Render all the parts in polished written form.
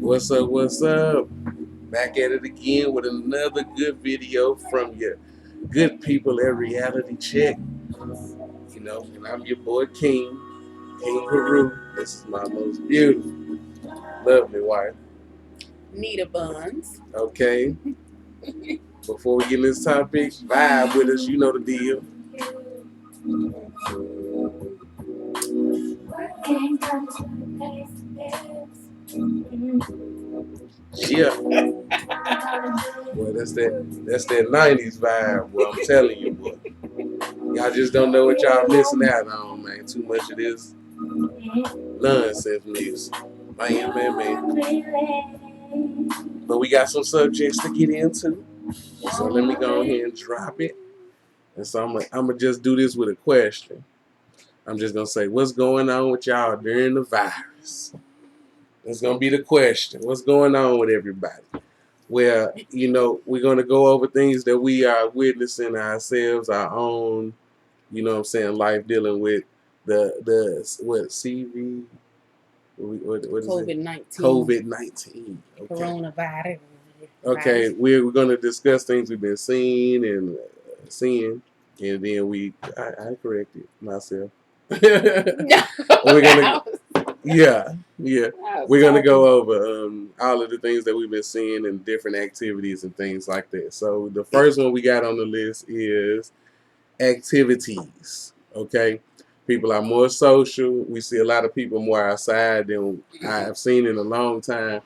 What's up? What's up? Back at it again with another good video from your good people at Reality Check. And I'm your boy King Peru. This is my most beautiful, lovely wife. Nita Buns. Okay. Before we get in this topic, vibe with us. You know the deal. Yeah. Well, that's that 90s vibe. Well, I'm telling you, boy. Y'all just don't know what y'all missing out on, man. Too much of this nonsense music. Man. But we got some subjects to get into. So let me go ahead and drop it. And so I'm gonna just do this with a question. I'm just gonna say, what's going on with y'all during the virus? That's gonna be the question. What's going on with everybody? Well, we're gonna go over things that we are witnessing ourselves, our own, life dealing with what CV what is COVID-19. COVID-19. Okay. Coronavirus. Okay, we're going to discuss things we've been seeing, and then I corrected myself. We're gonna, yeah. We're gonna go over all of the things that we've been seeing and different activities and things like that. So the first one we got on the list is activities. Okay, people are more social. We see a lot of people more outside than I have seen in a long time.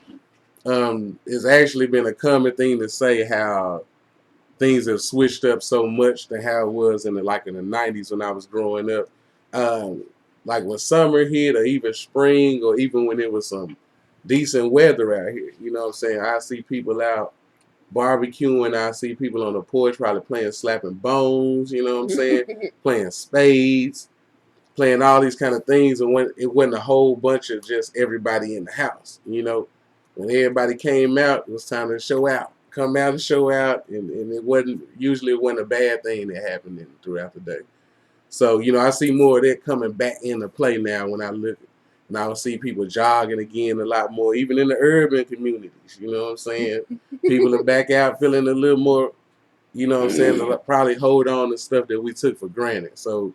It's actually been a common thing to say how things have switched up so much to how it was in the 90s when I was growing up. Like when summer hit, or even spring, or even when there was some decent weather out here. You know what I'm saying? I see people out barbecuing. I see people on the porch probably playing slapping bones. You know what I'm saying? Playing spades, playing all these kind of things. And when it wasn't a whole bunch of just everybody in the house. When everybody came out, it was time to show out. Come out and show out, and it wasn't a bad thing that happened throughout the day. So, I see more of that coming back into play now when I look. And I will see people jogging again a lot more, even in the urban communities. You know what I'm saying? People are back out feeling a little more, probably hold on to stuff that we took for granted. So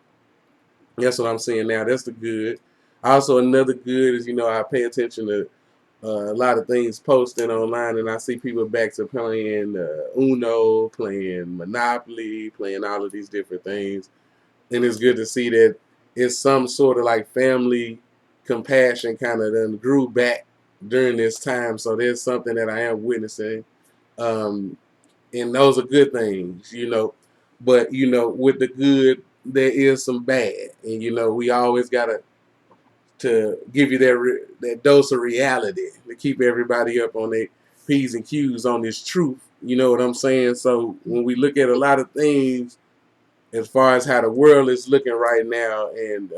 that's what I'm seeing now. That's the good. Also, another good is, I pay attention to a lot of things posting online, and I see people back to playing Uno, playing Monopoly, playing all of these different things. And it's good to see that it's some sort of like family compassion kind of then grew back during this time. So there's something that I am witnessing. And those are good things, But, with the good, there is some bad. And, we always got to give you that dose of reality to keep everybody up on their P's and Q's on this truth. You know what I'm saying? So when we look at a lot of things, as far as how the world is looking right now, and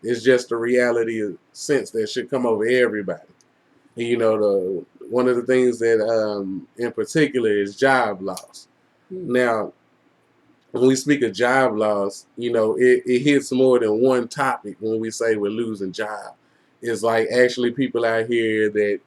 it's just a reality of sense that should come over everybody. And one of the things that in particular is job loss. Now, when we speak of job loss, it hits more than one topic when we say we're losing job. It's like actually people out here that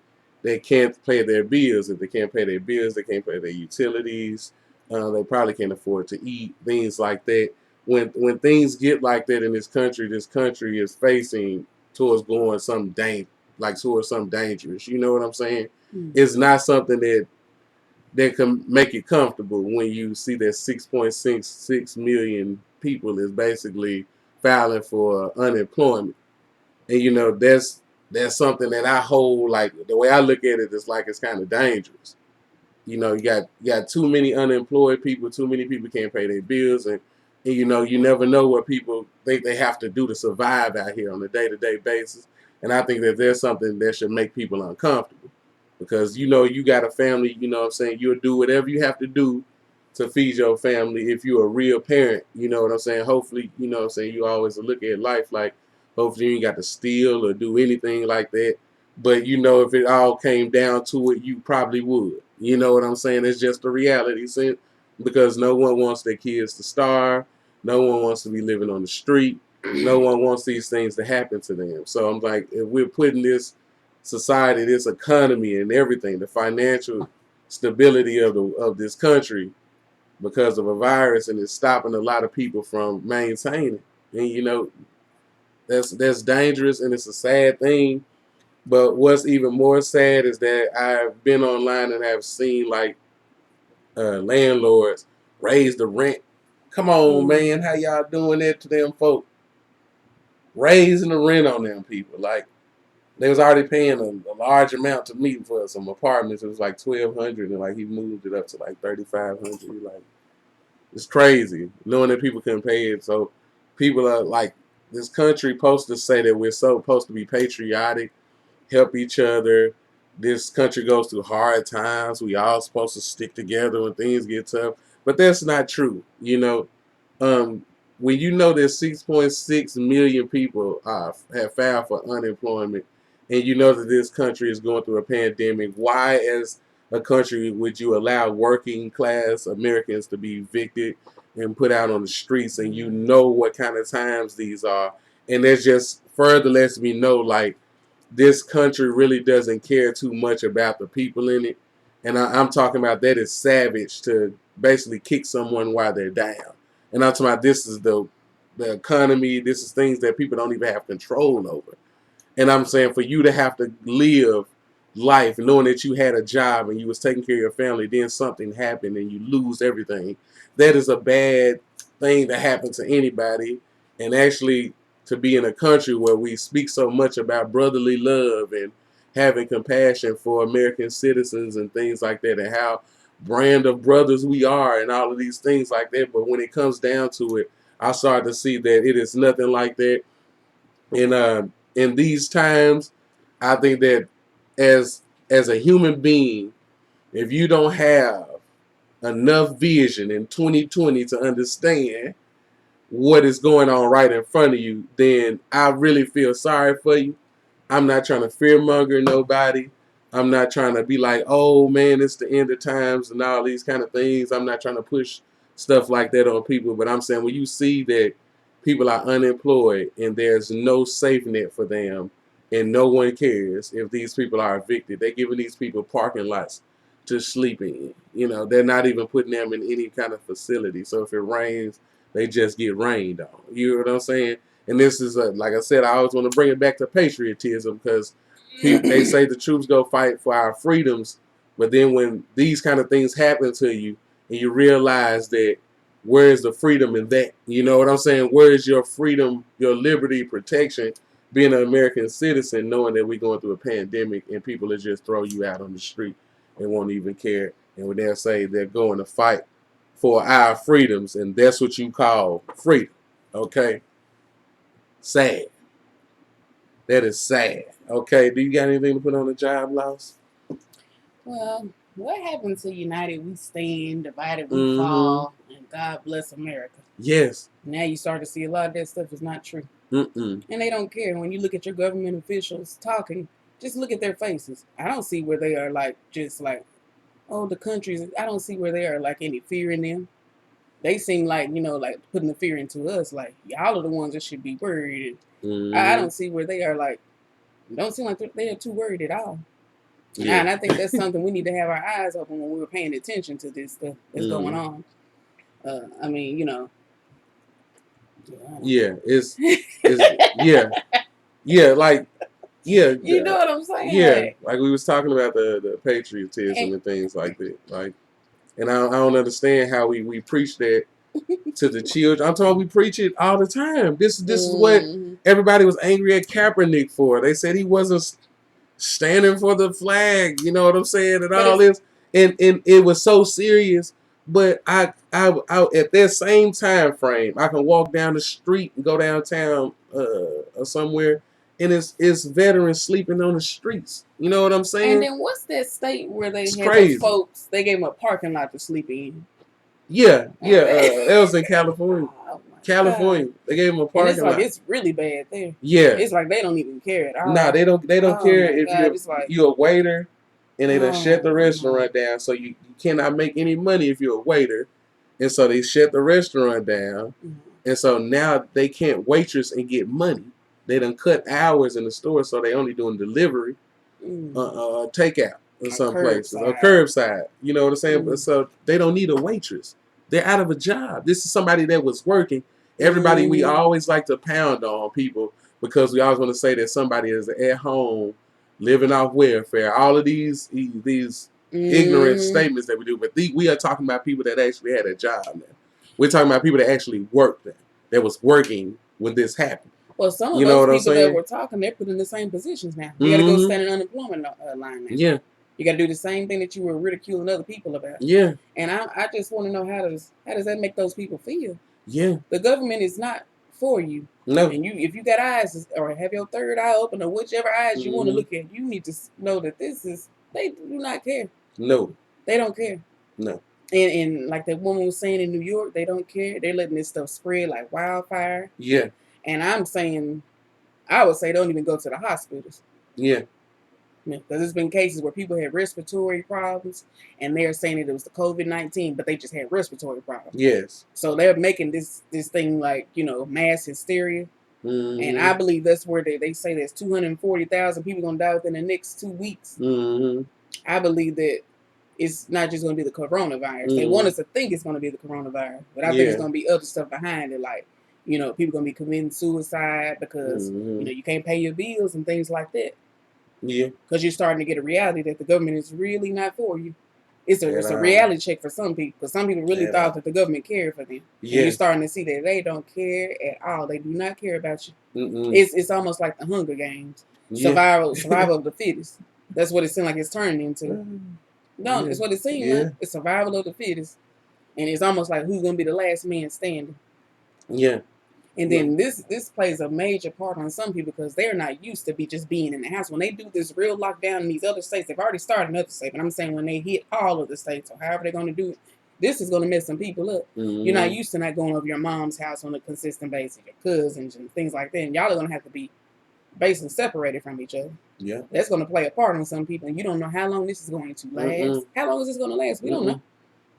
they can't pay their bills. If they can't pay their bills, they can't pay their utilities. They probably can't afford to eat, things like that. When things get like that in this country is facing towards going towards something dangerous. You know what I'm saying? It's not something that can make it comfortable when you see that 6.66 million people is basically filing for unemployment. And that's something that I hold, like the way I look at it is like it's kind of dangerous. You got too many unemployed people, too many people can't pay their bills, and you never know what people think they have to do to survive out here on a day-to-day basis. And I think that there's something that should make people uncomfortable. Because you got a family, you know what I'm saying, you'll do whatever you have to do to feed your family if you're a real parent, you know what I'm saying? Hopefully, you know what I'm saying, you always look at life like hopefully you ain't got to steal or do anything like that. But if it all came down to it, you probably would. You know what I'm saying? It's just a reality sense, because no one wants their kids to starve. No one wants to be living on the street. No one wants these things to happen to them. So I'm like, if we're putting this society, this economy, and everything, the financial stability of this country because of a virus, and it's stopping a lot of people from maintaining. And that's dangerous, and it's a sad thing. But what's even more sad is that I've been online and have seen like landlords raise the rent. Come on, man, how y'all doing that to them folk? Raising the rent on them people. Like they was already paying a large amount to meet for some apartments. It was like $1,200, and like he moved it up to like $3,500. Like it's crazy knowing that people couldn't pay it. So people are like, this country supposed to say that we're supposed to be patriotic, help each other. This country goes through hard times. We all supposed to stick together when things get tough, but that's not true. When you know that 6.6 million people have filed for unemployment, and you know that this country is going through a pandemic, why, as a country, would you allow working class Americans to be evicted and put out on the streets? And you know what kind of times these are, and that just further lets me know like this country really doesn't care too much about the people in it. And I'm talking about that is savage to basically kick someone while they're down. And I'm talking about this is the economy. This is things that people don't even have control over. And I'm saying for you to have to live life knowing that you had a job and you was taking care of your family, then something happened and you lose everything. That is a bad thing to happen to anybody. And actually to be in a country where we speak so much about brotherly love and having compassion for American citizens and things like that, and how brand of brothers we are and all of these things like that. But when it comes down to it, I started to see that it is nothing like that. And in these times, I think that as a human being, if you don't have enough vision in 2020 to understand what is going on right in front of you, then I really feel sorry for you. I'm not trying to fearmonger nobody. I'm not trying to be like, oh man, it's the end of times and all these kind of things. I'm not trying to push stuff like that on people. But I'm saying when you see that people are unemployed and there's no safe net for them and no one cares if these people are evicted, they're giving these people parking lots to sleep in. They're not even putting them in any kind of facility. So if it rains, they just get rained on. You know what I'm saying? And this is, like I said, I always want to bring it back to patriotism, because they say the troops go fight for our freedoms, but then when these kind of things happen to you and you realize that where is the freedom in that? You know what I'm saying? Where is your freedom, your liberty, protection, being an American citizen, knowing that we're going through a pandemic and people will just throw you out on the street and won't even care. And when they'll say they're going to fight for our freedoms, and that's what you call freedom. Okay? Sad. That is sad. Okay, do you got anything to put on the job loss? Well, what happened to United We Stand, Divided We Fall, and God Bless America? Yes. Now you start to see a lot of that stuff is not true. And they don't care. When you look at your government officials talking, just look at their faces. I don't see where they are like, just like, oh, the countries. I don't see where they are like any fear in them. They seem like, like putting the fear into us. Like, y'all are the ones that should be worried. I don't see where they are like, don't seem like they are too worried at all. Yeah. And I think that's something we need to have our eyes open when we're paying attention to this stuff that's going on. I mean, Yeah, it's yeah, like, yeah. You know what I'm saying? Yeah, like we was talking about the patriotism and things like that. Like, and I don't understand how we preach that to the children. I'm talking, we preach it all the time. This is what everybody was angry at Kaepernick for. They said he wasn't standing for the flag. You know what I'm saying? And all this, and it was so serious. But I at that same time frame, I can walk down the street and go downtown or somewhere, and it's veterans sleeping on the streets. You know what I'm saying? And then what's that state where they had those folks? They gave them a parking lot to sleep in. Yeah. That was in California. Oh California. They gave them a parking lot. It's really bad there. Yeah. It's like they don't even care at all. Nah, they don't care if you're a waiter and they done shut the restaurant down, so you cannot make any money if you're a waiter. And so they shut the restaurant down. And so now they can't waitress and get money. They done cut hours in the store, so they only doing delivery. takeout in some places or curbside. You know what I'm saying? So they don't need a waitress. They're out of a job. This is somebody that was working. Everybody, we always like to pound on people because we always want to say that somebody is at home living off welfare. All of these ignorant statements that we do, but we are talking about people that actually had a job now. We're talking about people that actually worked there, that was working when this happened. Well, some of those people that were talking, they're put in the same positions now. You got to go stand in unemployment line now. Yeah. You got to do the same thing that you were ridiculing other people about. Yeah. And I just want to know how does that make those people feel? Yeah. The government is not for you. No. And if you got eyes or have your third eye open or whichever eyes you want to look at, you need to know that they do not care. No. They don't care. No. And like that woman was saying in New York, they don't care. They're letting this stuff spread like wildfire. Yeah. And I'm saying, I would say don't even go to the hospitals. Yeah. Because there's been cases where people had respiratory problems, and they're saying that it was the COVID-19, but they just had respiratory problems. Yes. So they're making this thing like, mass hysteria. And I believe that's where they say there's 240,000 people going to die within the next 2 weeks. I believe that it's not just going to be the coronavirus. They want us to think it's going to be the coronavirus, but I think it's going to be other stuff behind it, like, people going to be committing suicide because, you can't pay your bills and things like that. Yeah. Because you're starting to get a reality that the government is really not for you. It's a reality check for some people. Because some people really thought that the government cared for them. Yeah. And you're starting to see that they don't care at all. They do not care about you. It's almost like the Hunger Games. Yeah. Survival of the fittest. That's what it seems like it's turning into. No, it's what it seems like. It's survival of the fittest. And it's almost like who's going to be the last man standing. Yeah. And then this plays a major part on some people because they're not used to just being in the house. When they do this real lockdown in these other states, they've already started in other states, but I'm saying when they hit all of the states or however they're going to do it, this is going to mess some people up. You're not used to not going over your mom's house on a consistent basis, your cousins and things like that. And y'all are going to have to be basically separated from each other. Yeah. That's going to play a part on some people. And you don't know how long this is going to last. How long is this going to last? We don't know.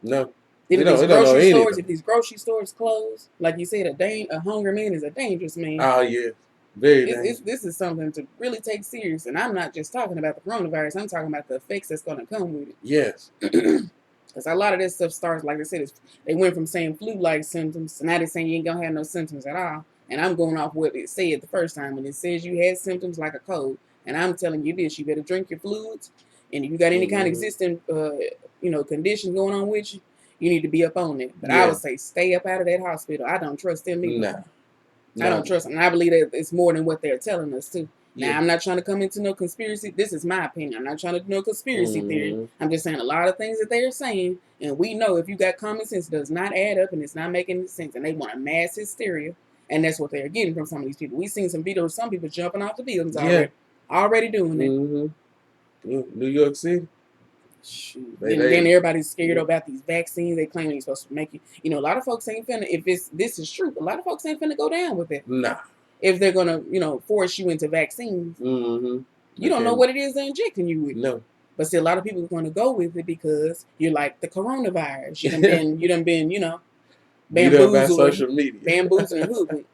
No. If these grocery stores close, like you said, a hungry man is a dangerous man. Oh, yeah. Very dangerous. This is something to really take serious. And I'm not just talking about the coronavirus. I'm talking about the effects that's going to come with it. Yes. Because a lot of this stuff starts, like I said, they went from saying flu-like symptoms, so now they're saying you ain't going to have no symptoms at all. And I'm going off what it said the first time. When it says you had symptoms like a cold, and I'm telling you this, you better drink your fluids. And if you got any kind of existing, conditions going on with you, you need to be up on it. But I would say stay up out of that hospital. I don't trust them either. No. I don't trust them. And I believe that it's more than what they're telling us, too. Now, I'm not trying to come into no conspiracy. This is my opinion. I'm not trying to do no conspiracy theory. I'm just saying a lot of things that they're saying. And we know if you got common sense, it does not add up and it's not making sense. And they want a mass hysteria. And that's what they're getting from some of these people. We've seen some videos, some people jumping off the buildings already doing it. New York City. Shoot. Then everybody's scared about these vaccines. They claim they're supposed to make you. A lot of folks ain't finna. If this is true, a lot of folks ain't finna go down with it. Nah. If they're gonna, force you into vaccines, you don't know what it is they're injecting you with. No. But still, a lot of people are gonna go with it because you're like the coronavirus. You done been, bamboozled by social media, bamboozling and hoodwink,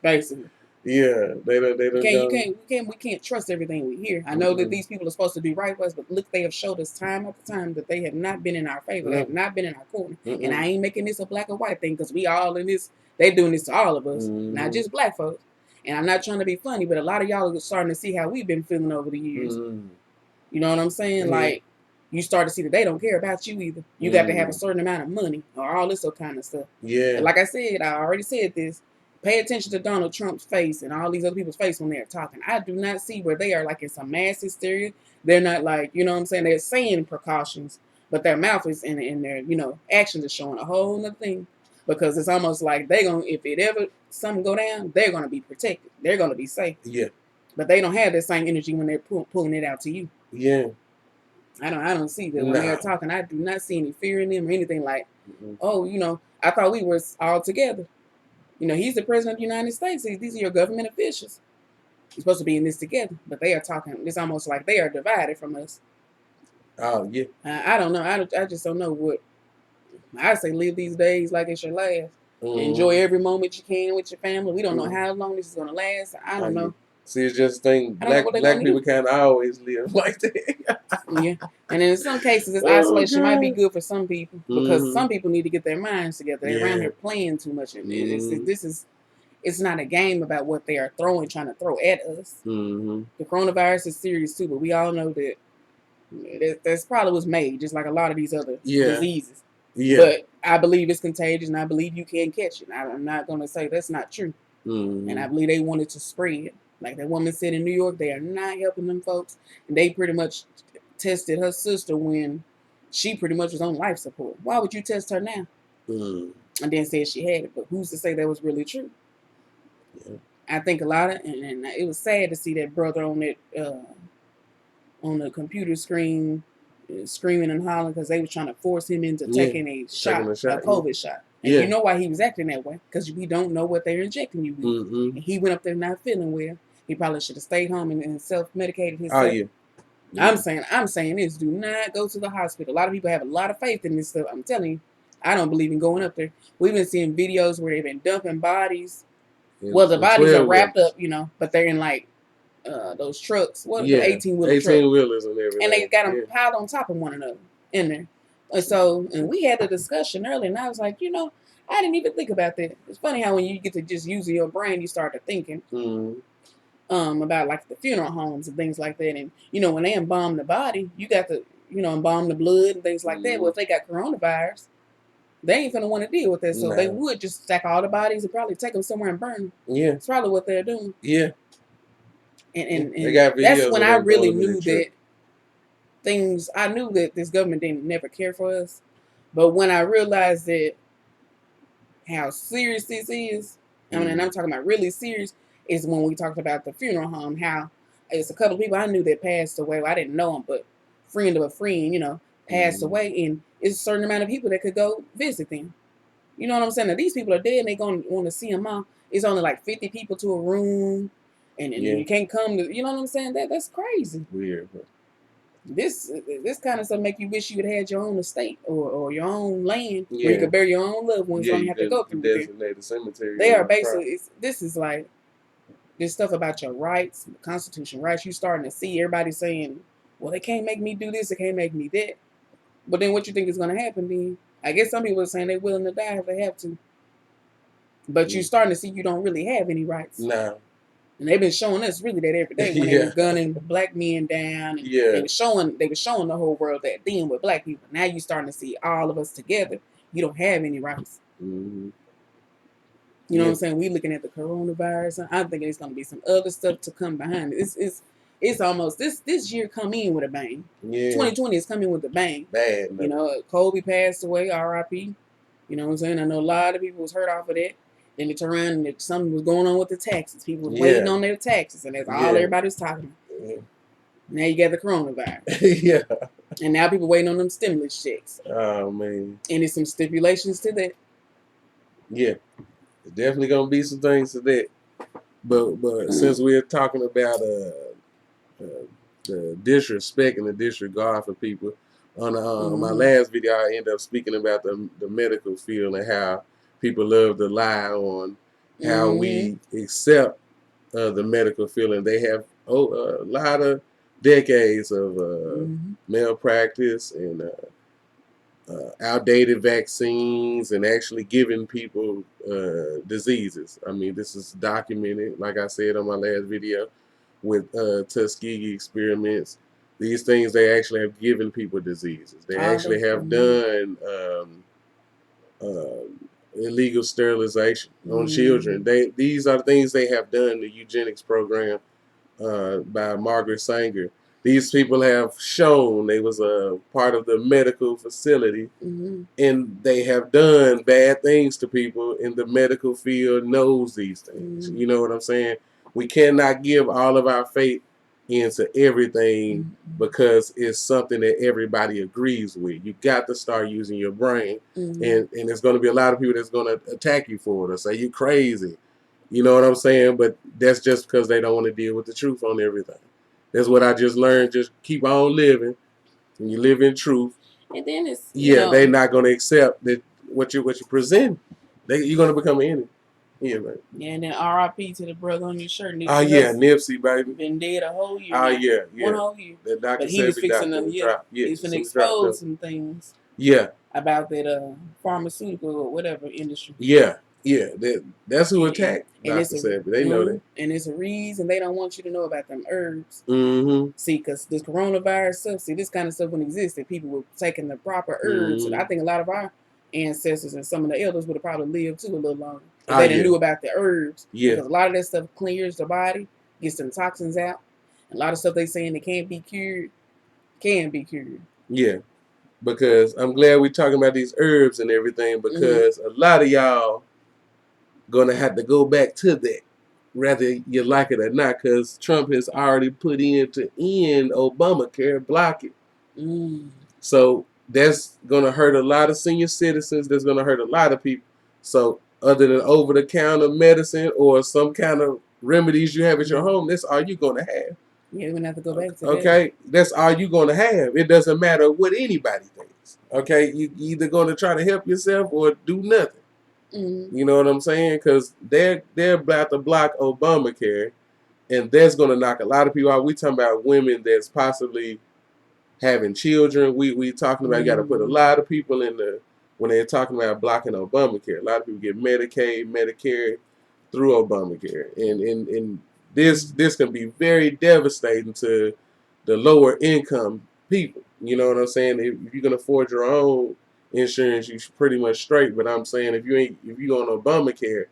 basically. Yeah, we can't trust everything we hear. I know that these people are supposed to be right with us, but look, they have showed us time after time that they have not been in our favor. They have not been in our corner. And I ain't making this a black or white thing because we all in this. They doing this to all of us, not just black folks. And I'm not trying to be funny, but a lot of y'all are starting to see how we've been feeling over the years. You know what I'm saying? Like, you start to see that they don't care about you either. You got to have a certain amount of money or all this kind of stuff. Yeah. And like I said, I already said this. Pay attention to Donald Trump's face and all these other people's face when they're talking. I do not see where they are like in some mass hysteria. They're not like, you know what I'm saying? They're saying precautions, but their mouth is and their, actions are showing a whole nother thing. Because it's almost like if it ever something go down, they're gonna be protected. They're gonna be safe. Yeah. But they don't have that same energy when they're pulling it out to you. Yeah. I don't see that when they're talking. I do not see any fear in them or anything like, I thought we were all together. He's the president of the United States. These are your government officials. You're supposed to be in this together, but they are talking. It's almost like they are divided from us. Oh yeah. I don't know. I just don't know what. I say live these days like it's your last. Enjoy every moment you can with your family. We don't know how long this is gonna last. I don't know. See, it's just thing black people kind of always live like that. Yeah, and in some cases, this isolation might be good for some people because some people need to get their minds together. They're around here playing too much. It's not a game about what they are trying to throw at us. The coronavirus is serious too, but we all know that that's probably was made just like a lot of these other diseases. But I believe it's contagious, and I believe you can catch it. I'm not going to say that's not true. And I believe they wanted to spread. Like that woman said in New York, they are not helping them folks. And they pretty much tested her sister when she pretty much was on life support. Why would you test her now? And then said she had it. But who's to say that was really true? Yeah. I think a lot of, and it was sad to see that brother on that on the computer screen screaming and hollering because they was trying to force him into taking a COVID shot. And you know why he was acting that way? Because we don't know what they're injecting you with. And he went up there not feeling well. He probably should have stayed home and self-medicated himself. I'm saying this. Do not go to the hospital. A lot of people have a lot of faith in this stuff. I'm telling you, I don't believe in going up there. We've been seeing videos where they've been dumping bodies. Well, the bodies are wrapped up, but they're in like those trucks. What the 18-wheelers and everything. And they got them piled on top of one another in there. And we had the discussion earlier, and I was like, I didn't even think about that. It's funny how when you get to just using your brain, you start to thinking about like the funeral homes and things like that. And when they embalm the body, you got to embalm the blood and things like that. Well, if they got coronavirus, they ain't gonna want to deal with that, so they would just stack all the bodies and probably take them somewhere and burn them. Yeah, it's probably what they're doing. Yeah, and that's when I really knew that things. I knew that this government didn't never care for us, but when I realized that how serious this is, and I'm talking about really serious, is when we talked about the funeral home. How it's a couple of people I knew that passed away. Well, I didn't know them, but friend of a friend, passed away, and it's a certain amount of people that could go visit them. You know what I'm saying? Now, these people are dead, and they're going to want to see them all. It's only like 50 people to a room, and you can't come to, you know what I'm saying? That's crazy. Weird. This kind of stuff make you wish you had had your own estate or your own land where you could bury your own loved ones. You don't have to go through designated cemetery. They are basically, this is like, this stuff about your rights, the Constitution rights. You starting to see everybody saying, well, they can't make me do this, they can't make me that. But then what you think is going to happen then? I guess some people are saying they're willing to die if they have to. But you're starting to see you don't really have any rights. No. And they've been showing us really that every day when they were gunning black men down. And they were showing the whole world that then with black people. Now you're starting to see all of us together. You don't have any rights. You know what I'm saying? We looking at the coronavirus. And I'm thinking it's going to be some other stuff to come behind it. It's almost this year come in with a bang. 2020 is coming with a bang. Bad, man. Kobe passed away, R.I.P. You know what I'm saying? I know a lot of people was hurt off of that. Then it turned around and something was going on with the taxes. People was waiting on their taxes, and that's all everybody was talking about. Now you got the coronavirus. And now people waiting on them stimulus checks. Oh, man. And there's some stipulations to that. Yeah. There's definitely going to be some things to that. But since we're talking about the disrespect and the disregard for people. On my last video, I ended up speaking about the medical field and how people love to lie on how we accept the medical field. And they have a lot of decades of malpractice and outdated vaccines and actually giving people diseases. I mean, this is documented, like I said on my last video, with Tuskegee experiments. These things, they actually have given people diseases. They actually have done illegal sterilization on children. These are the things they have done, the eugenics program by Margaret Sanger. These people have shown they was a part of the medical facility, and they have done bad things to people, and the medical field knows these things. You know what I'm saying? We cannot give all of our faith into everything because it's something that everybody agrees with. You got to start using your brain, and there's going to be a lot of people that's going to attack you for it or say you crazy. You know what I'm saying? But that's just because they don't want to deal with the truth on everything. That's what I just learned. Just keep on living, and you live in truth. And then it's they're not going to accept that what you present. You're going to become an enemy. Yeah, man. Yeah, and then R.I.P. to the brother on your shirt. Oh yeah, Nipsey, baby. Been dead a whole year. Oh yeah, One whole year. That Dr. But he was fixing to to, he was finna expose some things. Yeah. About that pharmaceutical or whatever industry. Yeah. Yeah, that's who attacked Dr. Sebi. They know that. And it's a reason they don't want you to know about them herbs. Mm-hmm. See, because this coronavirus stuff, this kind of stuff wouldn't exist if people were taking the proper herbs. Mm-hmm. And I think a lot of our ancestors and some of the elders would have probably lived too a little longer. If they didn't knew about the herbs. Yeah. Because a lot of that stuff clears the body, gets some toxins out. A lot of stuff they saying that can't be cured, can be cured. Yeah. Because I'm glad we're talking about these herbs and everything, because a lot of y'all gonna have to go back to that, whether you like it or not, because Trump has already put in to end Obamacare, block it. So that's gonna hurt a lot of senior citizens. That's gonna hurt a lot of people. So other than over-the-counter medicine or some kind of remedies you have at your home, that's all you're gonna have. Yeah, we're gonna have to go back to that. Okay, that's all you're gonna have. It doesn't matter what anybody thinks. Okay, you either gonna try to help yourself or do nothing. You know what I'm saying? Because they're about to block Obamacare, and that's gonna knock a lot of people out. We talking about women that's possibly having children. We talking about you got to put a lot of people in the when they're talking about blocking Obamacare. A lot of people get Medicaid, Medicare through Obamacare, and this can be very devastating to the lower income people. You know what I'm saying? If you can afford your own insurance, you're pretty much straight. But I'm saying if you on Obamacare,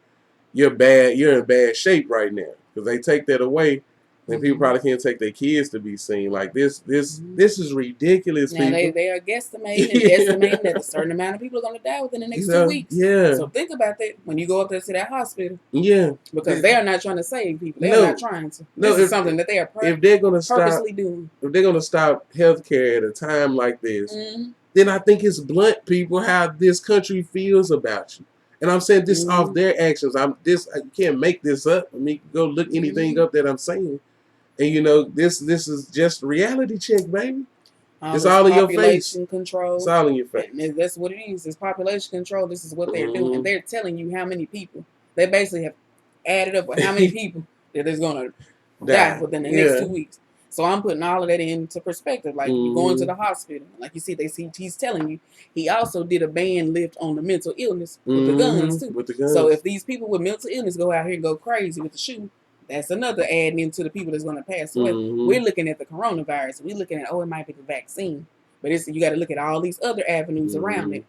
you're in bad shape right now, because they take that away. And people probably can't take their kids to be seen. Like this is ridiculous. Now people. They are guesstimating that a certain amount of people are going to die within the next 2 weeks. Yeah. So think about that when you go up there to that hospital. Yeah. Because they are not trying to save people. They are not trying to. This is something that they are purposely doing. If they're going to stop healthcare at a time like this, then I think it's blunt, people, how this country feels about you. And I'm saying this off their actions. I can't make this up. I mean, go look anything up that I'm saying. And you know, this is just reality check, baby. It's all in your face. Population control. It's all in your face. And that's what it is. It's population control. This is what they're doing. And they're telling you how many people. They basically have added up how many people that is going to die within the next 2 weeks. So I'm putting all of that into perspective. Like you going to the hospital, like you see, he's telling you. He also did a ban lift on the mental illness with the guns too. So if these people with mental illness go out here and go crazy with the shoe, that's another adding into the people that's going to pass away. We're looking at the coronavirus. We're looking at, it might be the vaccine. But you got to look at all these other avenues around it.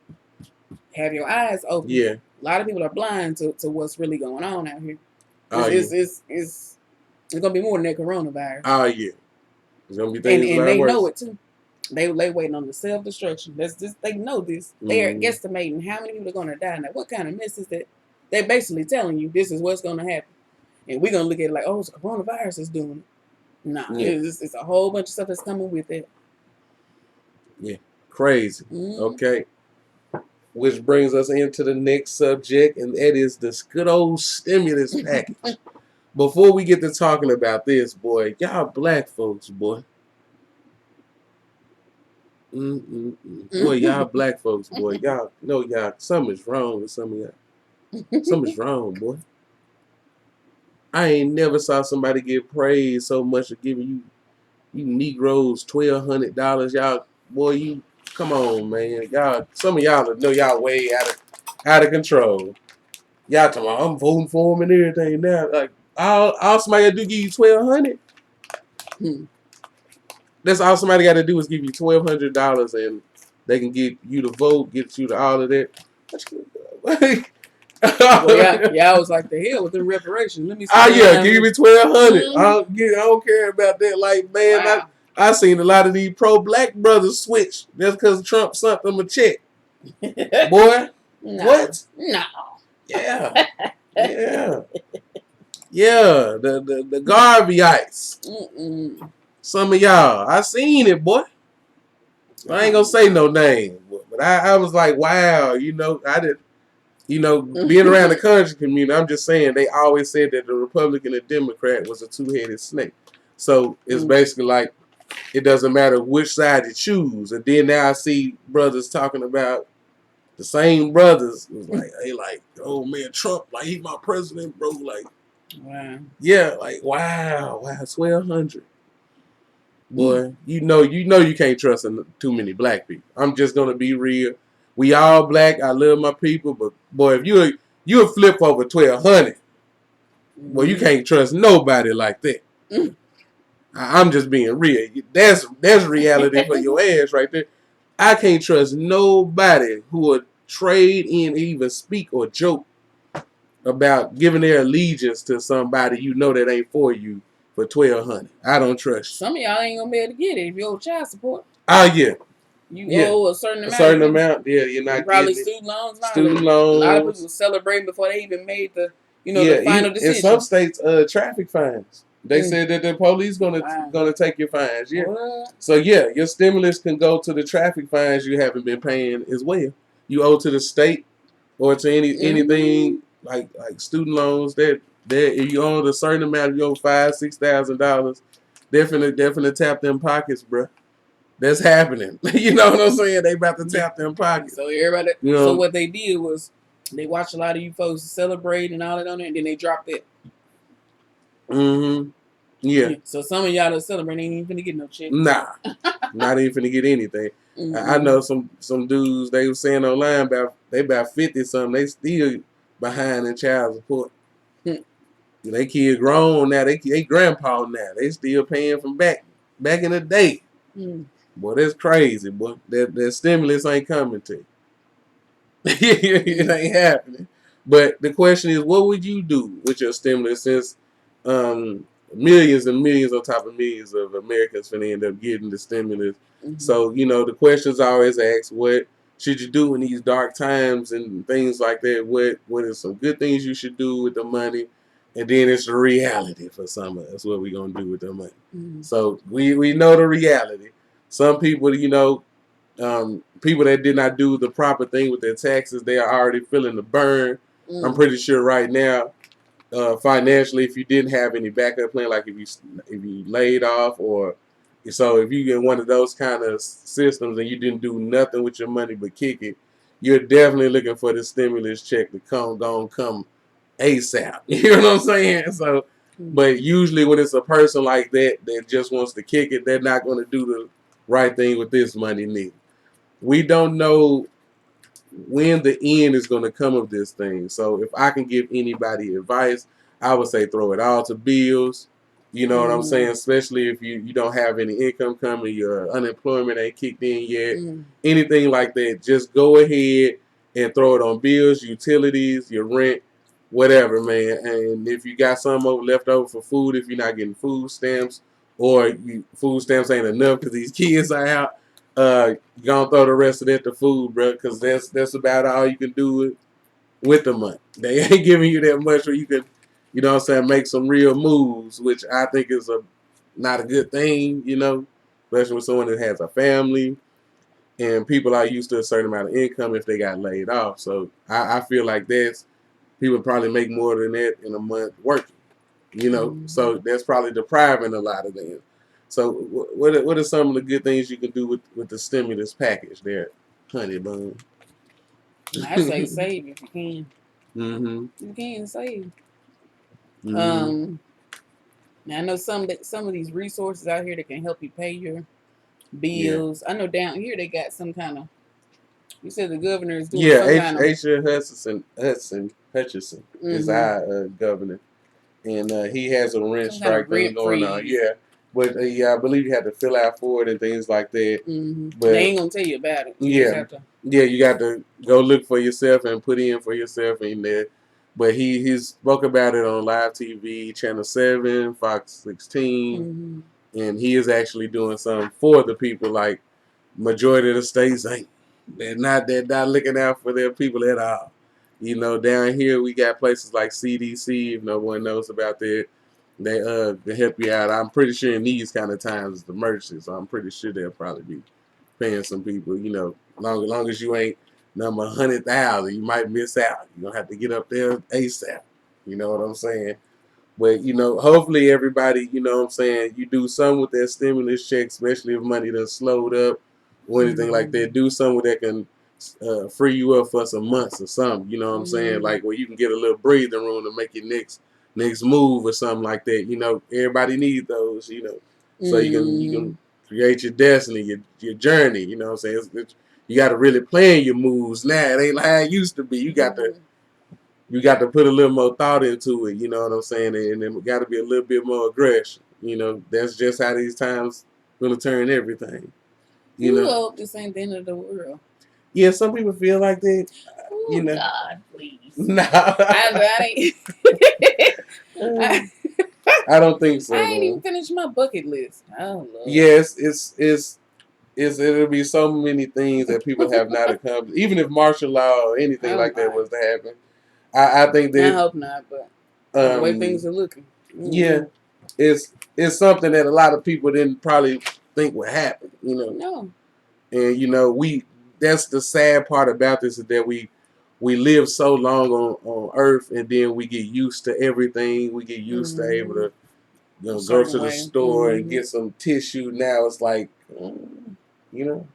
Have your eyes open. Yeah. A lot of people are blind to what's really going on out here. It's going to be more than that coronavirus. Oh, yeah. It's going to be things and they know it, too. They waiting on the self-destruction. They know this. They are guesstimating how many people are going to die. Now, what kind of mess is that? They're basically telling you this is what's going to happen. And we're going to look at it like, oh, it's the coronavirus is doing it. Nah, it's a whole bunch of stuff that's coming with it. Yeah, crazy. Okay. Which brings us into the next subject, and that is this good old stimulus package. Before we get to talking about this, boy, y'all black folks, boy. Boy, y'all black folks, boy. Y'all know something's wrong with some of y'all. Something's wrong, boy. I ain't never saw somebody get praised so much for giving you Negroes $1,200. Y'all, boy, you come on, man. Y'all, some of y'all know y'all way out of control. Y'all talking about I'm voting for him and everything now. Like all somebody gotta do give you $1,200. That's all somebody got to do is give you $1,200, and they can get you to vote, get you to all of that. Well, yeah, I was like, the hell with the reparations. Let me see. Give me $1,200. I don't care about that. Like, man, wow. I seen a lot of these pro-black brothers switch just because Trump sent them a check. Boy, no. What? No. Yeah. Yeah. The Garvey ice. Some of y'all, I seen it, boy. I ain't gonna say no name, but I was like, wow, I did. Being around the country community, I'm just saying they always said that the Republican and Democrat was a two-headed snake. So it's basically like it doesn't matter which side you choose. And then now I see brothers talking about the same brothers was like, hey, like, oh man, Trump, like he my president, bro. Like, wow. Yeah, like wow, 1,200. Boy, you know you can't trust too many black people. I'm just gonna be real. We all black. I love my people, but boy, if you flip over 1,200, boy, you can't trust nobody like that. I'm just being real. That's reality for your ass right there. I can't trust nobody who would trade in, even speak or joke about giving their allegiance to somebody you know that ain't for you for 1,200. I don't trust you. Some of y'all ain't gonna be able to get it if you owe child support. Oh yeah. You owe a certain amount. A certain amount, yeah, you're not probably getting student loans. Student loans. A lot of loans. people celebrating before they even made the the final decision. In some states, traffic fines. They said that the police gonna take your fines. Yeah. What? So yeah, your stimulus can go to the traffic fines you haven't been paying as well. You owe to the state or to anything like student loans that if you owe a certain amount, you owe $5,000-$6,000, definitely tap them pockets, bro. That's happening. You know what I'm saying? They about to tap them pockets. So everybody. So what they did was they watched a lot of you folks celebrate and all that on there, and then they dropped it. Yeah. So some of y'all that celebrate ain't even finna get no check. Nah, not even finna get anything. I know some dudes they were saying online about they about 50 something. They still behind in child support. They kids grown now. They grandpa now. They still paying from back in the day. Boy, that's crazy. Boy, that stimulus ain't coming to you. It ain't happening. But the question is, what would you do with your stimulus since millions and millions on top of millions of Americans finna end up getting the stimulus? So, the questions I always ask, what should you do in these dark times and things like that? What are some good things you should do with the money? And then it's the reality for some of us, what we're going to do with the money. So we know the reality. Some people, people that did not do the proper thing with their taxes, they are already feeling the burn. I'm pretty sure right now, financially, if you didn't have any backup plan, like if you laid off, or so if you get one of those kind of systems and you didn't do nothing with your money but kick it, you're definitely looking for the stimulus check to come ASAP. You know what I'm saying? So, but usually when it's a person like that just wants to kick it, they're not going to do the right thing with this money neither. We don't know when the end is going to come of this thing. So if I can give anybody advice, I would say throw it all to bills. You know what I'm saying? Especially if you don't have any income coming, your unemployment ain't kicked in yet, anything like that. Just go ahead and throw it on bills, utilities, your rent, whatever, man. And if you got some left over for food, if you're not getting food stamps, or food stamps ain't enough because these kids are out, you gonna throw the rest of that to food, bro, because that's about all you can do with the money. They ain't giving you that much where you can, you know what I'm saying, make some real moves, which I think is not a good thing, especially with someone that has a family and people are used to a certain amount of income if they got laid off. So I feel like people probably make more than that in a month working, so that's probably depriving a lot of them. So what are some of the good things you can do with the stimulus package there, honey bun? I say save if you can. You can save. Now I know some of these resources out here that can help you pay your bills. I know down here they got some kind of. You said the governor is doing some kind of. Asa Hutchinson is our governor, and he has a rent strike thing going on. Yeah. But I believe you have to fill out for it and things like that. But they ain't gonna tell you about it. You got to go look for yourself and put in for yourself in there. But he spoke about it on live TV, Channel 7, Fox 16, and he is actually doing something for the people. Like majority of the states ain't. They're not looking out for their people at all. Down here we got places like CDC. If no one knows about that. They help you out. I'm pretty sure in these kind of times it's emergency, so I'm pretty sure they'll probably be paying some people. Long as you ain't number 100,000, you might miss out. You're gonna have to get up there ASAP. You know what I'm saying? But hopefully everybody, you do something with that stimulus check, especially if money done slowed up or anything like that. Do something that can free you up for some months or something. You know what I'm saying? Like where you can get a little breathing room to make your next move or something like that. You know, everybody needs those. You know, so you can create your destiny, your journey. You know what I'm saying? You got to really plan your moves now. It ain't like how it used to be. You got to put a little more thought into it. You know what I'm saying? And it got to be a little bit more aggression. You know, that's just how these times gonna turn everything. You know, hope this ain't the end of the world. Yeah, some people feel like that. Ooh, you know, God, please. No, I don't think so. I ain't even finished my bucket list. Oh Lord. Yes, it'll be so many things that people have not accomplished. Even if martial law or anything like that was to happen, I think that I hope not, but the way things are looking. Yeah, it's something that a lot of people didn't probably think would happen. You know. No. And you know, that's the sad part about this, is that we live so long on Earth, and then we get used to everything. We get used to able to go to the store and get some tissue. Now it's like, you know,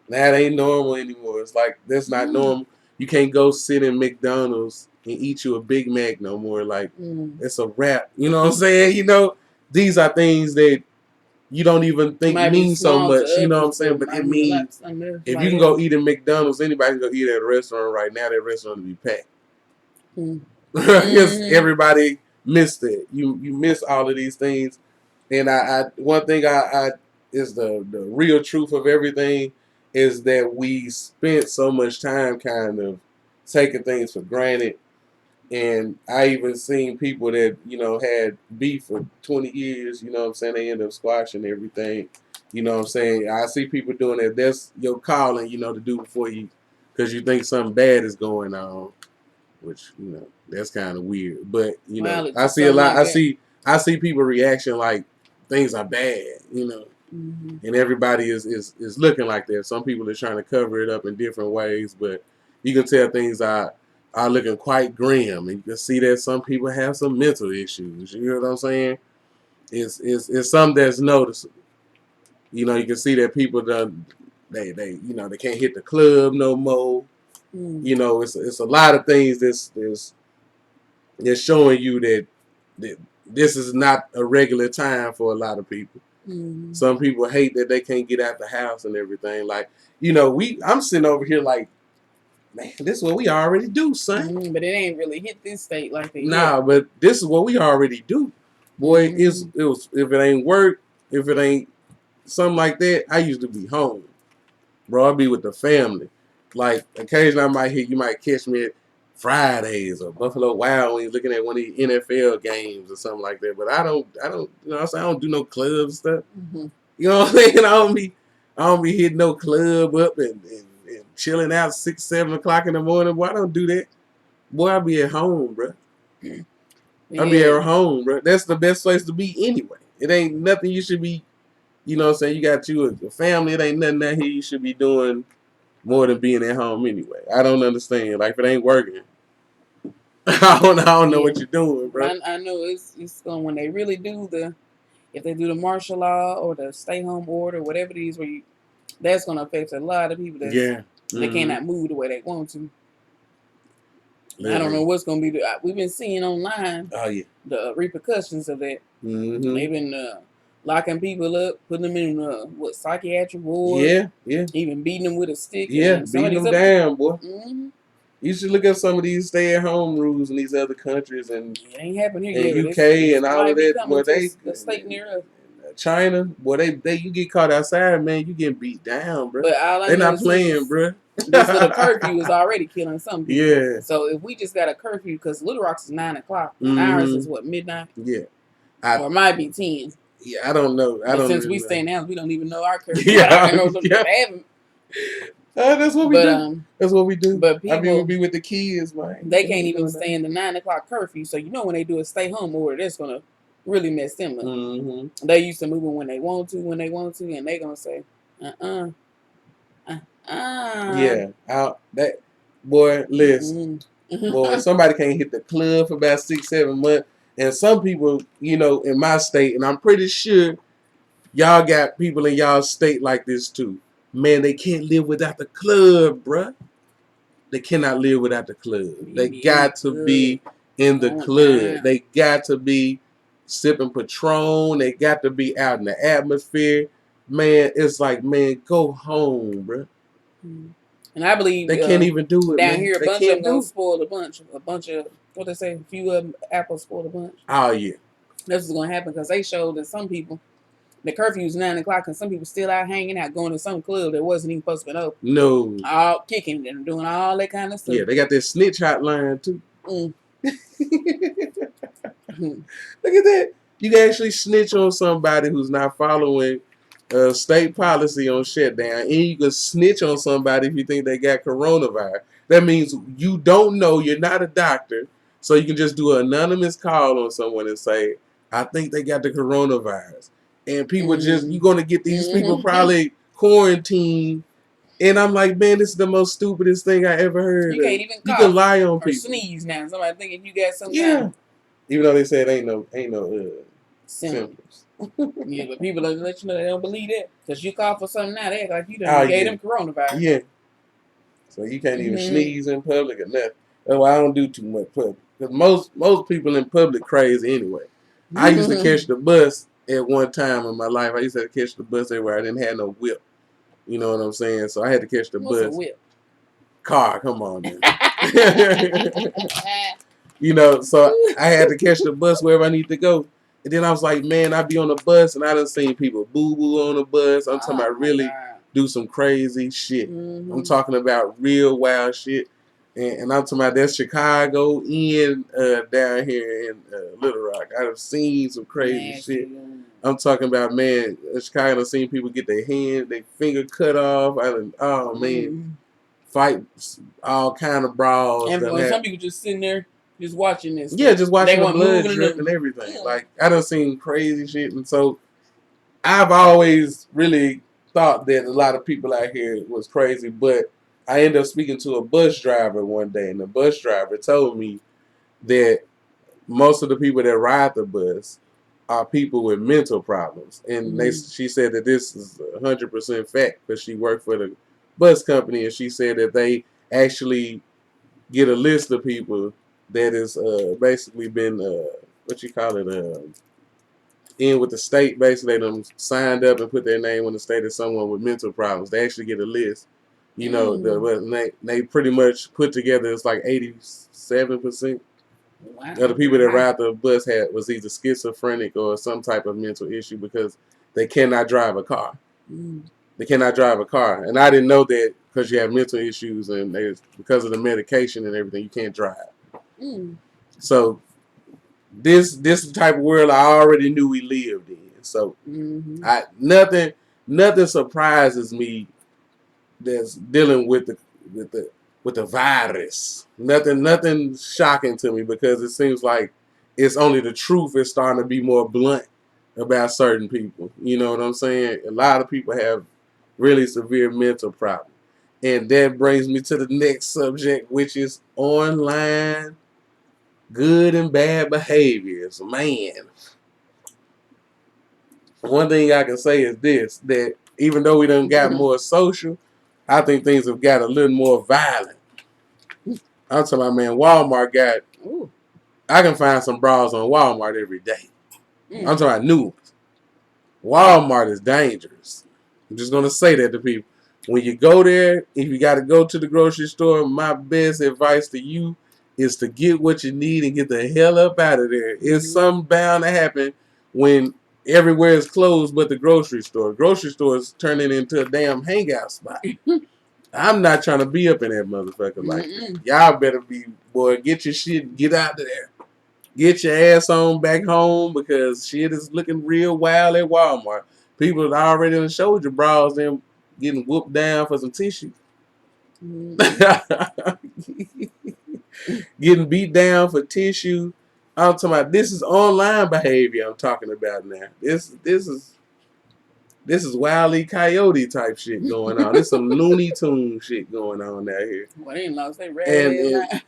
that ain't normal anymore. It's like, that's not normal. You can't go sit in McDonald's and eat you a Big Mac no more. Like, it's a wrap. You know what I'm saying? You know, these are things that you don't even think mean so much. You know what I'm saying? But it means, if you can go eat at McDonald's, anybody can go eat at a restaurant right now. That restaurant will be packed. Because everybody missed it. You miss all of these things. And one thing I is the real truth of everything is that we spent so much time kind of taking things for granted. And I even seen people that, you know, had beef for 20 years, you know what I'm saying? They end up squashing everything. You know what I'm saying? I see people doing that. That's your calling, you know, to do before you, because you think something bad is going on, which, you know, that's kind of weird. But, you know, I see a lot. I see people reaction like things are bad, you know. And everybody is looking like that. Some people are trying to cover it up in different ways, but you can tell things are looking quite grim, and you can see that some people have some mental issues. You know what I'm saying? It's something that's noticeable. You know, you can see that people they can't hit the club no more. You know, it's a lot of things that's showing you that this is not a regular time for a lot of people. Some people hate that they can't get out the house and everything. Like, you know, I'm sitting over here like, man, this is what we already do, son. But it ain't really hit this state like that. Nah, but this is what we already do. Boy, if it ain't work, if it ain't something like that, I used to be home. Bro, I'd be with the family. Like, occasionally you might catch me at Fridays or Buffalo Wild Wings looking at one of the NFL games or something like that. But I don't, you know what I'm saying? I don't do no club stuff. You know what I'm saying? I don't be hitting no club up and chilling out 6, 7 o'clock in the morning. Boy, I don't do that. Boy, I be at home, bro. I be at home, bro. That's the best place to be anyway. It ain't nothing you should be, you know what I'm saying? You got a family. It ain't nothing out here you should be doing more than being at home anyway. I don't understand. Like, if it ain't working, I don't know what you're doing, bro. I know it's going, when they really do if they do the martial law or the stay home order, whatever it is, that's going to affect a lot of people. They cannot move the way they want to. I don't know what's going to be. We've been seeing online the repercussions of that. They've been locking people up, putting them in psychiatric ward. Yeah. Even beating them with a stick. Yeah, beating them down, boy. You should look at some of these stay-at-home rules in these other countries, and it ain't happening here. In UK and all of that. Boy, a state near us. China, boy, you get caught outside, man, you getting beat down, bro. But they're not playing, bro. This little curfew is already killing some people. Yeah. So if we just got a curfew, because Little Rock's is 9 o'clock, ours is what, midnight? Yeah. Or it might be 10. Yeah, I don't know. Since we stay in the house, we don't even know our curfew. I know that's what we do. That's what we do. But people, we be with the kids, man. They can't even stay in the 9 o'clock curfew. So you know when they do a stay home order, that's gonna really mess them up. They used to move when they want to, and they gonna say, Yeah, that boy, listen, boy, somebody can't hit the club for about 6, 7 months, and some people, you know, in my state, and I'm pretty sure y'all got people in y'all state like this too. Man, they can't live without the club, bruh. They cannot live without the club. They got to be in the club. They got to be sipping Patron. They got to be out in the atmosphere. Man, it's like, man, go home, bruh. And I believe they can't even do it down man. here. A they bunch can't of them gonna spoil a bunch. A bunch of what they say. A few of them apples spoil a bunch. Oh yeah, that's what's gonna happen because they showed that some people the curfew's 9 o'clock and some people still out hanging out, going to some club that wasn't even supposed to be open. No, all kicking and doing all that kind of stuff. Yeah, they got that snitch hotline too. Look at that. You can actually snitch on somebody who's not following state policy on shutdown, and you can snitch on somebody if you think they got coronavirus. That means you don't know, you're not a doctor, so you can just do an anonymous call on someone and say, I think they got the coronavirus. And people just, you're going to get these people probably quarantined. And I'm like, man, this is the most stupidest thing I ever heard. You can't even cough. You can lie on people. Sneeze now. Somebody thinking you got some kind of even though they said ain't no symptoms. Yeah, but people let you know they don't believe that. Because you cough for something now, they act like you done gave them coronavirus. Yeah. So you can't even sneeze in public or nothing. That's why I don't do too much public. Because most people in public crazy anyway. I used to catch the bus at one time in my life. I used to catch the bus everywhere. I didn't have no whip. You know what I'm saying? So I had to catch the bus. A whip? Car, come on, man. You know, so I had to catch the bus wherever I need to go. And then I was like, man, I be on the bus and I done seen people boo-boo on the bus. I'm talking about really do some crazy shit. I'm talking about real wild shit. And I'm talking about that Chicago and down here in Little Rock. I've seen some crazy shit. I'm talking about, man, in Chicago, I've seen people get their hand, their finger cut off. Man, fight all kind of brawls. And some people just sitting there just watching this. Yeah, just watching the blood drip and everything. Yeah. Like, I done seen crazy shit. And so I've always really thought that a lot of people out here was crazy. But I ended up speaking to a bus driver one day. And the bus driver told me that most of the people that ride the bus are people with mental problems. And she said that this is 100% fact because she worked for the bus company. And she said that they actually get a list of people that has basically been, in with the state. Basically, they signed up and put their name on the state as someone with mental problems. They actually get a list. You know, they pretty much put together, it's like 87% of the people that ride the bus was either schizophrenic or some type of mental issue because they cannot drive a car. They cannot drive a car. And I didn't know that because you have mental issues and because of the medication and everything, you can't drive. So this type of world I already knew we lived in. So nothing surprises me that's dealing with the virus. Nothing shocking to me because it seems like it's only the truth is starting to be more blunt about certain people. You know what I'm saying? A lot of people have really severe mental problems. And that brings me to the next subject, which is online good and bad behaviors. Man, one thing I can say is this, that even though we done got more social, I think things have got a little more violent. I'm talking about, man, Walmart I can find some bras on Walmart every day. I'm talking about new ones. Walmart is dangerous. I'm just going to say that to people. When you go there, if you got to go to the grocery store, my best advice to you is to get what you need and get the hell up out of there. It's something bound to happen when everywhere is closed but the grocery store. Grocery store is turning into a damn hangout spot. I'm not trying to be up in that motherfucker like that. Y'all better be, boy, get your shit, get out of there. Get your ass on back home because shit is looking real wild at Walmart. People that already done showed your bras them getting whooped down for some tissue. Getting beat down for tissue. I'm talking about this is online behavior I'm talking about now. This is Wile E. Coyote type shit going on. This some Looney Tune shit going on out here. Well, they lost their red.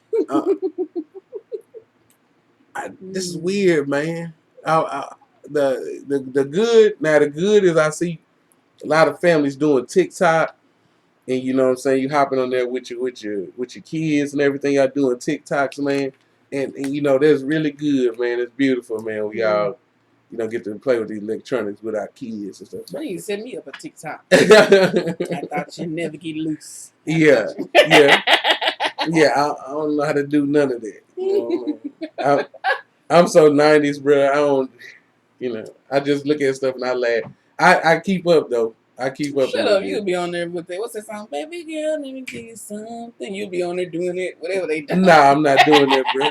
This is weird, man. The good now. The good is I see a lot of families doing TikTok, and you know what I'm saying, you hopping on there with your kids and everything. Y'all doing TikToks, man, and you know that's really good, man. It's beautiful, man. We all get to play with these electronics with our kids and stuff. But you set me up a TikTok. I thought you'd never get loose. Yeah. I don't know how to do none of that. You know, I'm so 90s, bro. I don't, I just look at stuff and I laugh. I keep up though. I keep up. Shut up! You'll be on there with what's that song? Baby girl, let me give you something. You'll be on there doing it, whatever they do. Nah, I'm not doing that, bro.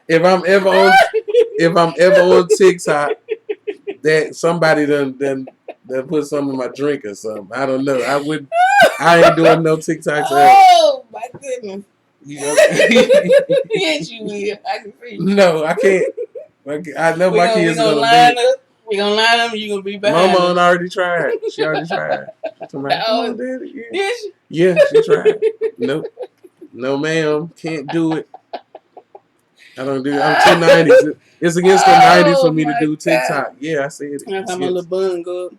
If I'm ever on TikTok, that somebody done put something in my drink or something. I don't know. I ain't doing no TikToks. Oh my goodness. Yes, you will. I can see. No, I can't. I know my kids are gonna line up. We gonna line up. You gonna be behind. Mama already tried. She already tried. Come on, Daddy. Yeah. Did she? Yeah, she tried. Nope. No, ma'am. Can't do it. I don't do it. I'm too 90s. It's against the 90s for me to do TikTok. Yeah, I said it. That's how my little bun go.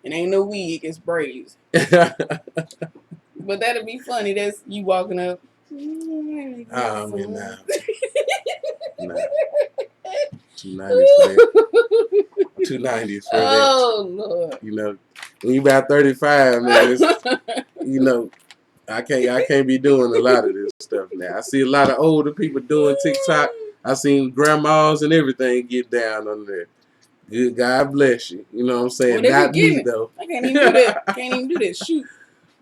It ain't no wig, it's braids. But that'd be funny. That's you walking up. Oh, man, nah. Too 90s for that. Too 90s for that. Oh, Lord. You know, when you about 35, man, it's, I can't be doing a lot of this stuff now. I see a lot of older people doing TikTok. I seen grandmas and everything get down on there. Good God bless you. You know what I'm saying? Well, not me though. I can't even do that. Can't even do that. Shoot.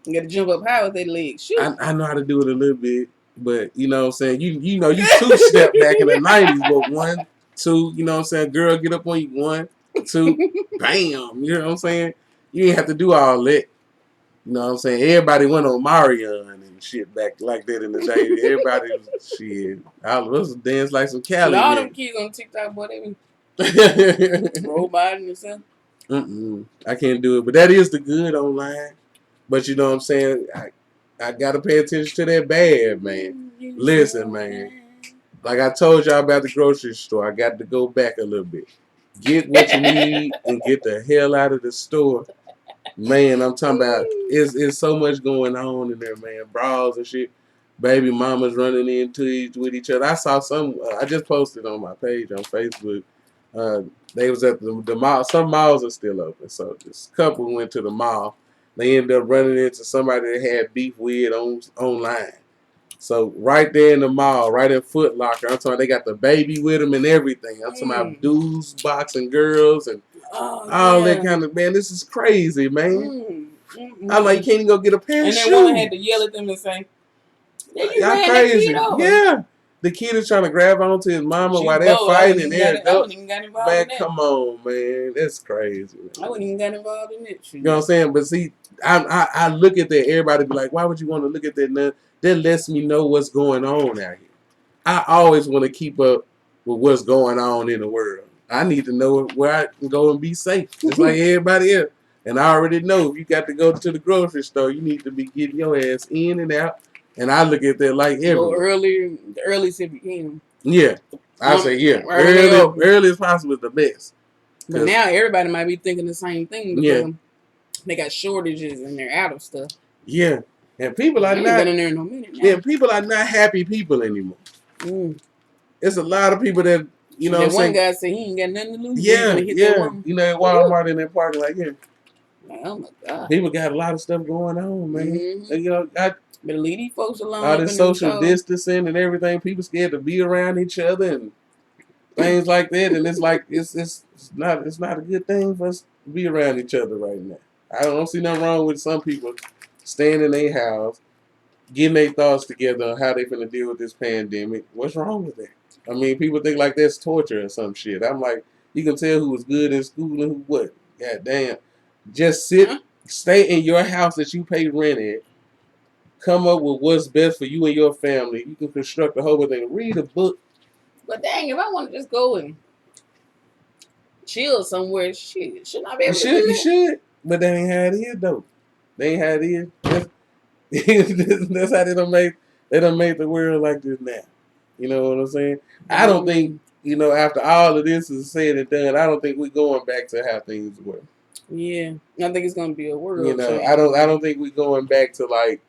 You gotta jump up high with that leg. Shoot. I know how to do it a little bit, but you know what I'm saying? You two-step back in the 90s, but 1, 2, you know what I'm saying? Girl, get up on you. 1, 2, bam. You know what I'm saying? You ain't have to do all that. You know what I'm saying? Everybody went on Marion and shit back like that in the day. Everybody was shit. All of us dance like some Cali. All them kids on TikTok, boy, they be robot and stuff. I can't do it. But that is the good online. But you know what I'm saying? I gotta pay attention to that bad, man. Listen, man. Like I told y'all about the grocery store, I got to go back a little bit. Get what you need and get the hell out of the store. Man, I'm talking about it's so much going on in there, man. Brawls and shit. Baby mamas running into with each other. I saw some. I just posted on my page on Facebook. They was at the mall. Some malls are still open. So this couple went to the mall. They ended up running into somebody that had beef with online. So right there in the mall, right in Foot Locker, I'm talking. They got the baby with them and everything. I'm talking about dudes boxing girls and. All that kind of, man, this is crazy, man. I'm like, you can't even go get a pair of shoes. And then one had to yell at them and say, y'all crazy. Yeah. The kid is trying to grab onto his mama while they're fighting and they're adults. Man, come on, man. That's crazy. Man. I wouldn't even got involved in that shit. You know what I'm saying? But see, I look at that, everybody be like, why would you want to look at that? That lets me know what's going on out here. I always want to keep up with what's going on in the world. I need to know where I can go and be safe, just like everybody else. And I already know if you got to go to the grocery store, you need to be getting your ass in and out. And I look at that like everywhere. The earliest if you can. Yeah, I say early as possible is the best. But now everybody might be thinking the same thing because they got shortages and they're out of stuff. Yeah, and people are not. Been in there in a minute now. Yeah, people are not happy people anymore. It's a lot of people that. You know what I'm saying? One guy said he ain't got nothing to lose. Yeah. You know, at Walmart in that parking lot here. Oh my God. People got a lot of stuff going on, man. You know, but leave these folks alone. All this social distancing and everything. People scared to be around each other and things like that. And it's like it's not a good thing for us to be around each other right now. I don't see nothing wrong with some people staying in their house, getting their thoughts together on how they finna deal with this pandemic. What's wrong with that? I mean, people think like that's torture or some shit. I'm like, you can tell who was good in school and who wasn't. God damn. Just stay in your house that you pay rent at. Come up with what's best for you and your family. You can construct a whole thing. Read a book. But dang, if I want to just go and chill somewhere, shit, shouldn't I be able to do that? You should. But that ain't how it is, though. They ain't how it is. That's how they done made the world like this now. You know what I'm saying? I don't think, after all of this is said and done, I don't think we're going back to how things were. Yeah, I think it's gonna be a world You know, change. I don't think we're going back to like,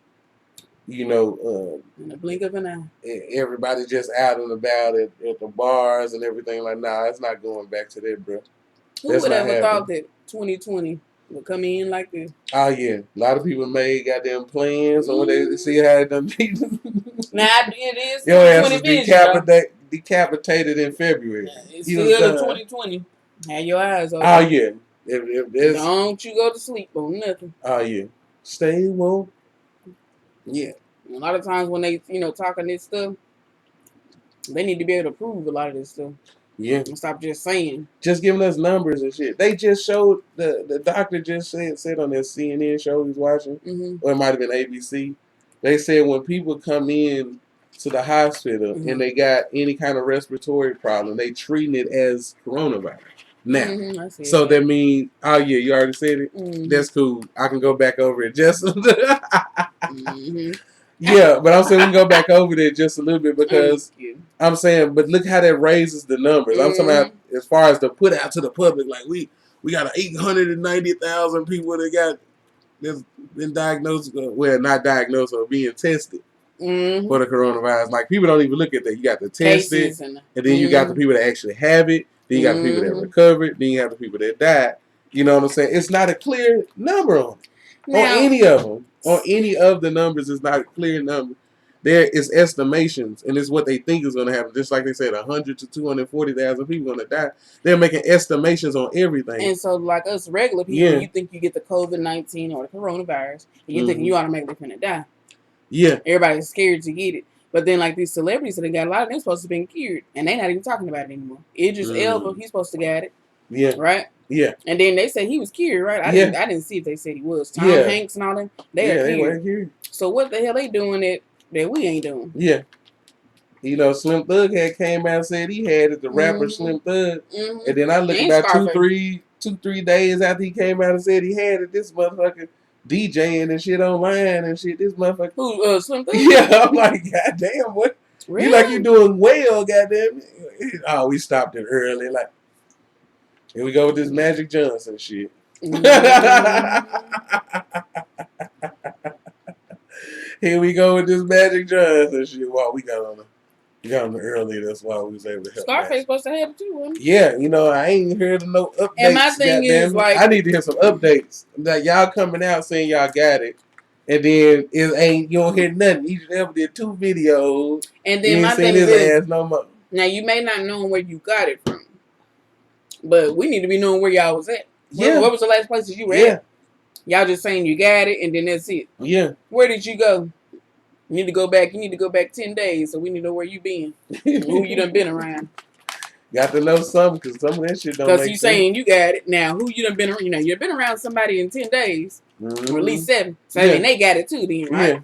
you know, in the blink of an eye. everybody just out and about at the bars and everything. Like, nah, it's not going back to that, bro. Who That's would not ever thought happening. that 2020 would come in like this? Oh yeah, a lot of people made goddamn plans on what they see how it done be. Now it is Your ass 2020 was vision though. decapitated in February. It's You was still the done. 2020. Have your eyes open. Oh yeah, if there's Don't you go to sleep on nothing. oh yeah, stay woke. Yeah. A lot of times when they, talking this stuff, they need to be able to prove a lot of this stuff. Yeah. And stop just saying. Just giving us numbers and shit. They just showed the doctor just said on their CNN show he's watching, or it might have been ABC. They said when people come in to the hospital and they got any kind of respiratory problem, they treating it as coronavirus. Now, so that means, oh yeah, you already said it. That's cool. I can go back over it just. Yeah, but I'm saying we can go back over there just a little bit because I'm saying, but look how that raises the numbers. I'm talking about as far as to put out to the public, like we got 890,000 people that that's been diagnosed, well, not diagnosed or being tested for the coronavirus. Like people don't even look at that. You got the tested, and then you got the people that actually have it. Then you got the people that recovered. Then you have the people that died. You know what I'm saying? It's not a clear number on any of them. On any of the numbers, it's not a clear number. There is estimations, and it's what they think is going to happen. Just like they said, 100 to 240,000 people going to die. They're making estimations on everything. And so, like us regular people, you think you get the COVID-19 or the coronavirus, and you think you automatically going to die. Yeah. Everybody's scared to get it. But then, like these celebrities, they got a lot of them supposed to be cured, and they're not even talking about it anymore. Idris Elba, he's supposed to get it. Yeah. Right? Yeah. And then they said he was cured, right? I didn't see if they said he was. Tom Hanks and all them, they are cured. So what the hell they doing that we ain't doing? Yeah. You know, Slim Thug came out and said he had it, the rapper Slim Thug. And then I looked about two, 3 days after he came out and said he had it, this motherfucker DJing and shit online and shit. This motherfucker. Who, Slim Thug? Yeah, I'm like, goddamn, what? Really? You like you doing well, goddamn. Oh, we stopped it early. Like, here we go with this Magic Johnson shit. Here we go with this Magic Johnson shit. Wow, we got on the early. That's why we was able to help. Scarface supposed to have it too, wasn't he? Yeah, you know, I ain't heard of no updates. And my thing is, like, I need to hear some updates. Like, y'all coming out saying y'all got it, and then you don't hear nothing. Each of them did 2 videos. And then my thing is, ass no more. Now you may not know where you got it from, but we need to be knowing where y'all was at. What was the last places you were at? Y'all just saying you got it, and then that's it. Yeah. Where did you go? You need to go back. You need to go back 10 days, so we need to know where you been, who you done been around. Got to know something, because some of that shit don't make sense. Because you saying you got it. Now, who you done been around? You know, you've been around somebody in 10 days, or at least 7. So, I mean, they got it too then, right? Yeah.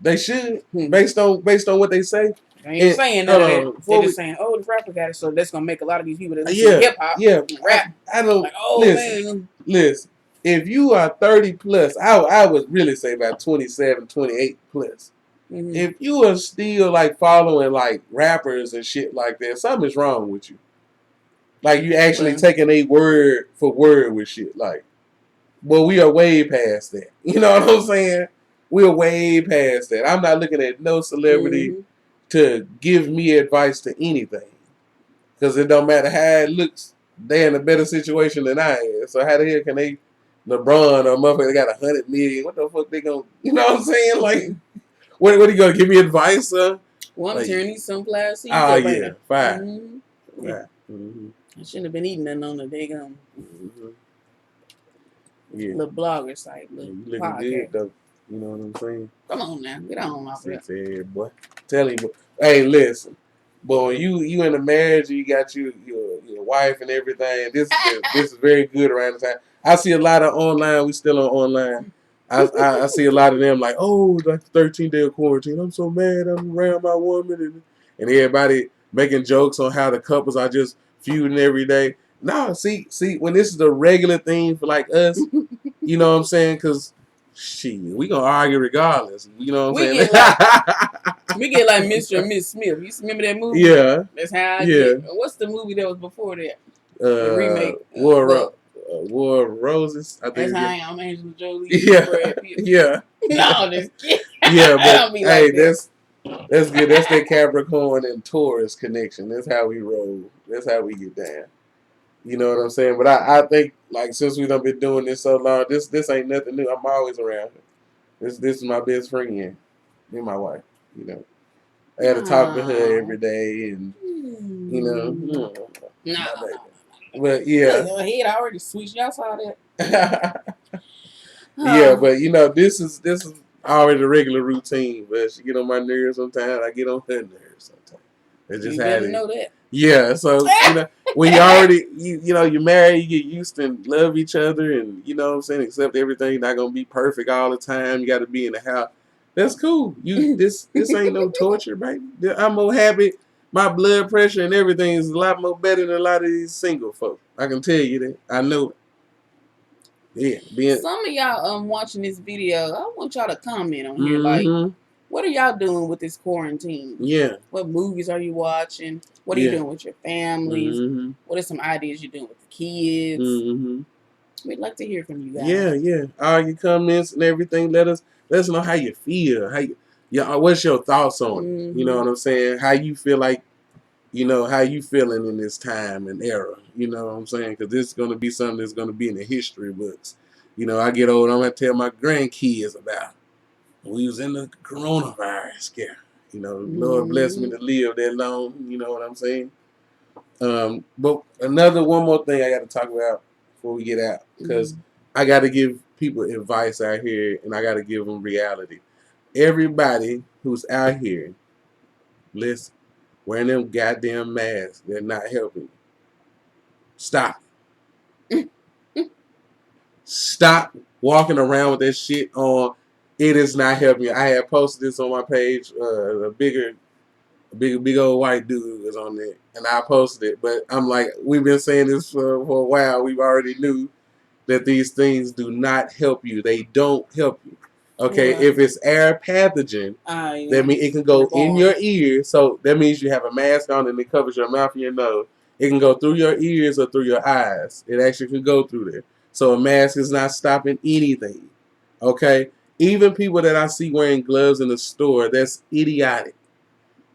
They should, based on what they say. They ain't saying none of that. They're just saying, oh, the rapper got it, so that's going to make a lot of these people that listen to hip-hop rap. I don't, like, oh, man. Listen, if you are 30 plus, I would really say about 27, 28 plus. If you are still like following like rappers and shit like that, something's wrong with you. Like you actually taking a word for word with shit. Like, well, we are way past that. You know what I'm saying? We're way past that. I'm not looking at no celebrity to give me advice to anything, because it don't matter how it looks. They're in a better situation than I am. So how the hell can they, LeBron or motherfucker got 100 million? What the fuck they gonna? You know what I'm saying? Like. What are you gonna give me advice, son? Well, I'm tearing these sunflower seeds. Oh yeah, fine. I shouldn't have been eating nothing on the daggone little blogger site. You looking good though. You know what I'm saying? Come on now, get on off there. Boy. Tell him, hey, listen, boy, you in a marriage, you got your wife and everything. This is very good around the time. I see a lot of online. We still on online. I see a lot of them like, oh, like 13-day of quarantine. I'm so mad. I'm around my woman, and everybody making jokes on how the couples are just feuding every day. No, see, when this is a regular thing for like us, you know what I'm saying? Because shit, we gonna argue regardless. You know what I'm saying? We get like Mr. and Miss Smith. You remember that movie? Yeah. That's how I get. What's the movie that was before that? The remake. War of Roses. I think. That's how I am, Angela Jolie. Yeah, Brad Pitt. yeah. No, just kidding. Yeah, I but don't be hey, like that. that's good. That's that Capricorn and Taurus connection. That's how we roll. That's how we get down. You know what I'm saying? But I think like since we done been doing this so long, this ain't nothing new. I'm always around her. This is my best friend, me and my wife. You know, I got to talk to her every day, and you know, No. But yeah, Look, her head already switched. Y'all saw that? yeah. But you know, this is already a regular routine. But she get on my nerves sometimes. I get on her nerves sometimes. It's just you how better it is. know that. Yeah, so you know when you already you're married, you get used to and love each other, and you know what I'm saying, accept everything. Not gonna be perfect all the time. You got to be in the house. That's cool. This ain't no torture, baby. I'm more happy. My blood pressure and everything is a lot more better than a lot of these single folks. I can tell you that. I know it. Yeah, Some of y'all watching this video, I want y'all to comment on here. Mm-hmm. Like, what are y'all doing with this quarantine? Yeah. What movies are you watching? What are you doing with your families? Mm-hmm. What are some ideas you're doing with the kids? Mm-hmm. We'd like to hear from you guys. Yeah. All your comments and everything. Let us know how you feel. What's your thoughts on it? You know what I'm saying? How you feel like, how you feeling in this time and era. You know what I'm saying? Because this is going to be something that's going to be in the history books. I get old, I'm going to tell my grandkids about it. We was in the coronavirus scare. Lord bless me to live that long. You know what I'm saying? But one more thing I got to talk about before we get out, because I got to give people advice out here, and I got to give them reality. Everybody who's out here, listen, wearing them goddamn masks, they're not helping. Stop. Stop walking around with that shit on. It is not helping you. I had posted this on my page. A big old white dude was on there, and I posted it. But I'm like, we've been saying this for a while. We've already knew that these things do not help you. They don't help you. Okay, if it's air pathogen, that means it can go in your ear. So that means you have a mask on and it covers your mouth and your nose. It can go through your ears or through your eyes. It actually can go through there. So a mask is not stopping anything. Okay, even people that I see wearing gloves in the store, that's idiotic.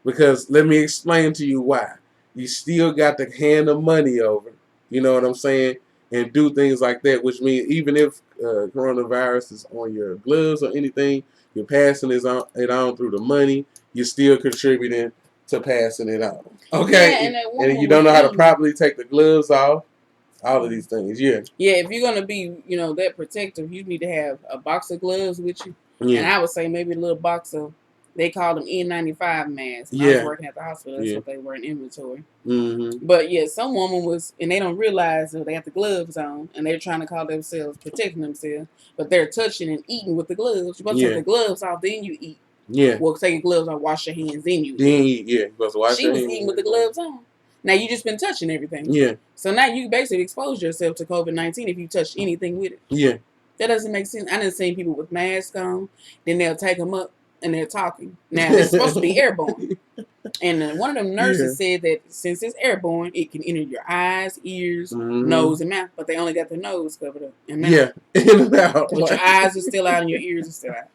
Because let me explain to you why. You still got to hand the money over. You know what I'm saying? And do things like that, which means even if coronavirus is on your gloves or anything, you're passing it on through the money. You're still contributing to passing it on. Okay? Yeah, and you don't know how to properly take the gloves off. All of these things, yeah. Yeah, if you're gonna be, that protective, you need to have a box of gloves with you. Yeah. And I would say maybe a little box of, they call them N95 masks. When I was working at the hospital, that's what they were in inventory. But yeah, some woman was, and they don't realize that they have the gloves on, and they're trying to call themselves protecting themselves, but they're touching and eating with the gloves. You're supposed to take the gloves off, then you eat. Yeah. Well, take your gloves off, wash your hands, then you eat. Then you eat, yeah. You're supposed to wash your hands. She was eating with the gloves on. Now you just been touching everything. Yeah. So now you basically exposed yourself to COVID-19 if you touch anything with it. Yeah. That doesn't make sense. I done seen people with masks on, then they'll take them up and they're talking. Now it's supposed to be airborne. And one of them nurses said that since it's airborne, it can enter your eyes, ears, nose, and mouth. But they only got their nose covered up and mouth. Yeah, in and out. But your eyes are still out and your ears are still out.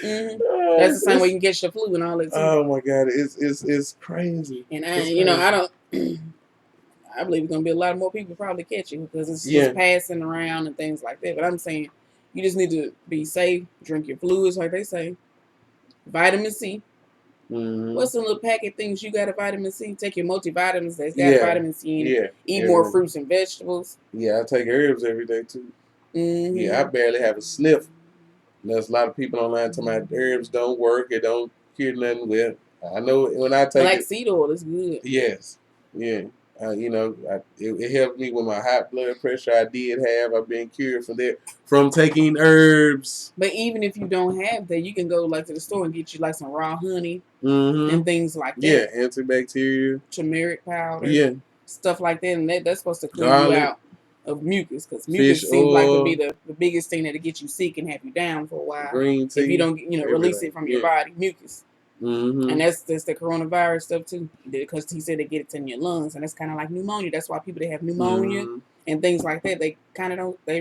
That's the same way you can get your flu and all that too. Oh my God, it's crazy. And I don't. I believe it's gonna be a lot more people probably catching because it's just passing around and things like that. But I'm saying you just need to be safe, drink your fluids like they say, vitamin C. What's some little packet things you got of vitamin C? Take your multivitamins that's got vitamin C in it. Eat more fruits and vegetables. Yeah, I take herbs every day too. Yeah, I barely have a sniff. There's a lot of people online telling me herbs don't work. It don't cure nothing with. I know when I take black seed oil is good. Yes. Yeah. It helped me with my high blood pressure I did have. I've been cured from that from taking herbs. But even if you don't have that, you can go to the store and get you some raw honey and things like that. Yeah, antibacterial, turmeric powder, stuff like that, and that's supposed to clean you out of mucus because mucus seems like to be the biggest thing that'll get you sick and have you down for a while. Green tea, if you don't release it from your body, mucus. And that's the coronavirus stuff too, because he said they get it in your lungs, and that's kind of like pneumonia. That's why people that have pneumonia and things like that, they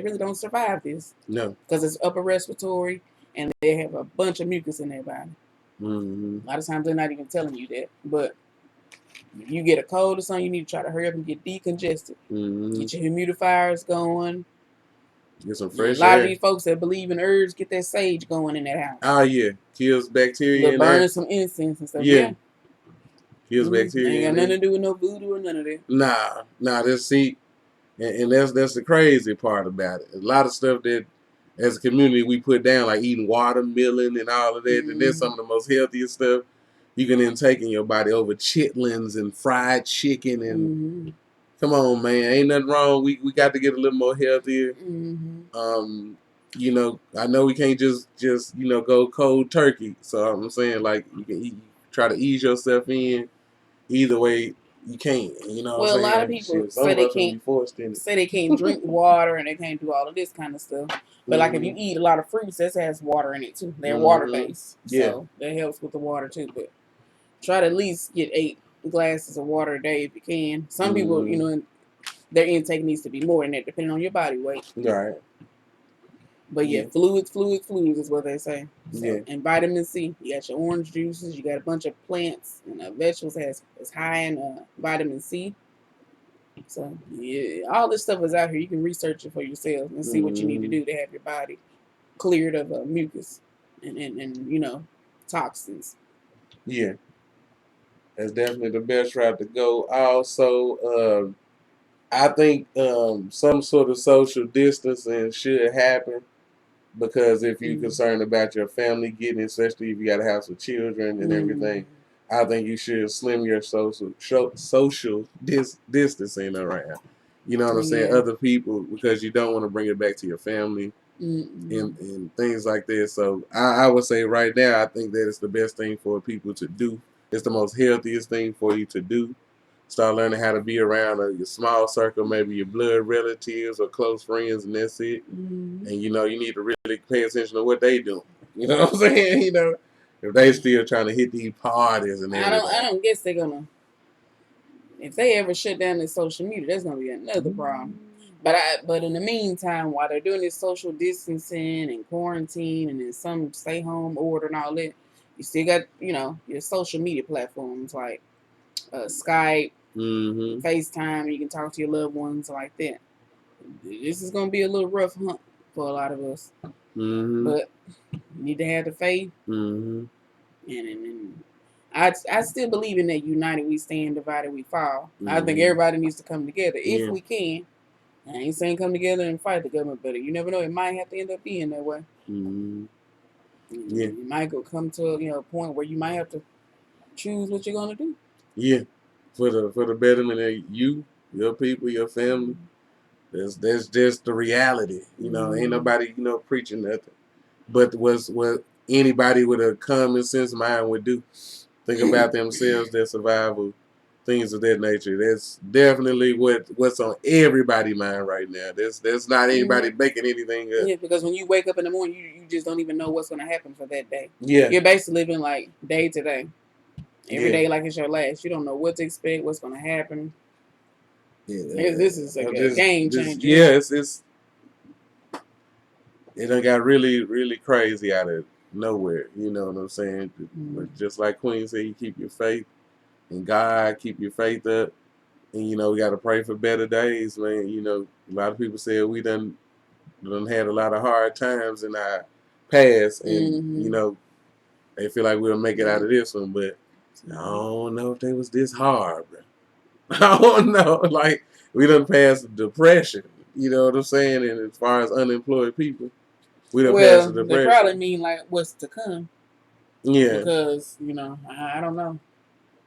really don't survive this. No. Because it's upper respiratory and they have a bunch of mucus in their body. Mm-hmm. A lot of times they're not even telling you that. But if you get a cold or something, you need to try to hurry up and get decongested. Mm-hmm. Get your humidifiers going. Get some fresh air. A lot of these folks that believe in herbs, get that sage going in that house. Oh, yeah. Kills bacteria. Burning some incense and stuff. Yeah. Kills bacteria. Ain't got nothing to do with no voodoo or none of that. Nah. That's see, and that's the crazy part about it. A lot of stuff that as a community we put down, like eating watermelon and all of that, and that's some of the most healthiest stuff you can intake in your body over chitlins and fried chicken and come on, man, ain't nothing wrong. We got to get a little more healthier. You know, I know we can't just go cold turkey. So I'm saying, like, you can try to ease yourself in. Either way, you can't. You know. Well, what I'm a saying? lot of people say they can't drink water and they can't do all of this kind of stuff. But like if you eat a lot of fruits, that has water in it too. They're water based, so that helps with the water too. But try to at least get 8 glasses of water a day if you can. Some people, you know, their intake needs to be more than that, depending on your body weight. Right. But yeah, fluids is what they say. So, and vitamin C. You got your orange juices. You got a bunch of plants and vegetables is high in vitamin C. So yeah, all this stuff is out here. You can research it for yourself and see what you need to do to have your body cleared of mucus and you know, toxins. Yeah, that's definitely the best route to go. Also, I think some sort of social distancing should happen. Because if you're concerned about your family getting, especially if you got a house with children and everything, I think you should slim your social distancing around. You know what I'm saying? Other people, because you don't want to bring it back to your family and things like this. So I would say right now, I think that it's the best thing for people to do. It's the most healthiest thing for you to do. Start learning how to be around your small circle, maybe your blood relatives or close friends, and that's it. And you know, you need to really pay attention to what they do. You know what I'm saying? You know, if they still trying to hit these parties and everything. I don't guess they're gonna. If they ever shut down their social media, that's gonna be another problem. But in the meantime, while they're doing this social distancing and quarantine and then some stay home order and all that, you still got, you know, your social media platforms like Skype, FaceTime. You can talk to your loved ones like that. This is gonna be a little rough hunt for a lot of us, but you need to have the faith. And I still believe in that united we stand, divided we fall. I think everybody needs to come together if we can. I ain't saying come together and fight the government, but you never know. It might have to end up being that way. You might come to a point where you might have to choose what you're gonna do. Yeah, for the betterment of you, your people, your family. That's just the reality. You know, ain't nobody preaching nothing. But what anybody with a common sense mind would do. Think about themselves, their survival, things of that nature. That's definitely what's on everybody's mind right now. That's not anybody making anything up. Yeah, because when you wake up in the morning, you just don't even know what's going to happen for that day. Yeah. You're basically living like day to day. Every day like it's your last. You don't know what to expect, what's going to happen. Yeah, this is like a game changer. Yeah, it done got really, really crazy out of nowhere. You know what I'm saying? But just like Queen said, you keep your faith in God, keep your faith up. And, we got to pray for better days, man. A lot of people say we done had a lot of hard times in our past. And, they feel like we'll make it out of this one. But I don't know if they was this hard, bro. I don't know. Like, we done passed depression. You know what I'm saying? And as far as unemployed people, we done passed the depression. They probably mean like what's to come. Yeah. Because, I don't know.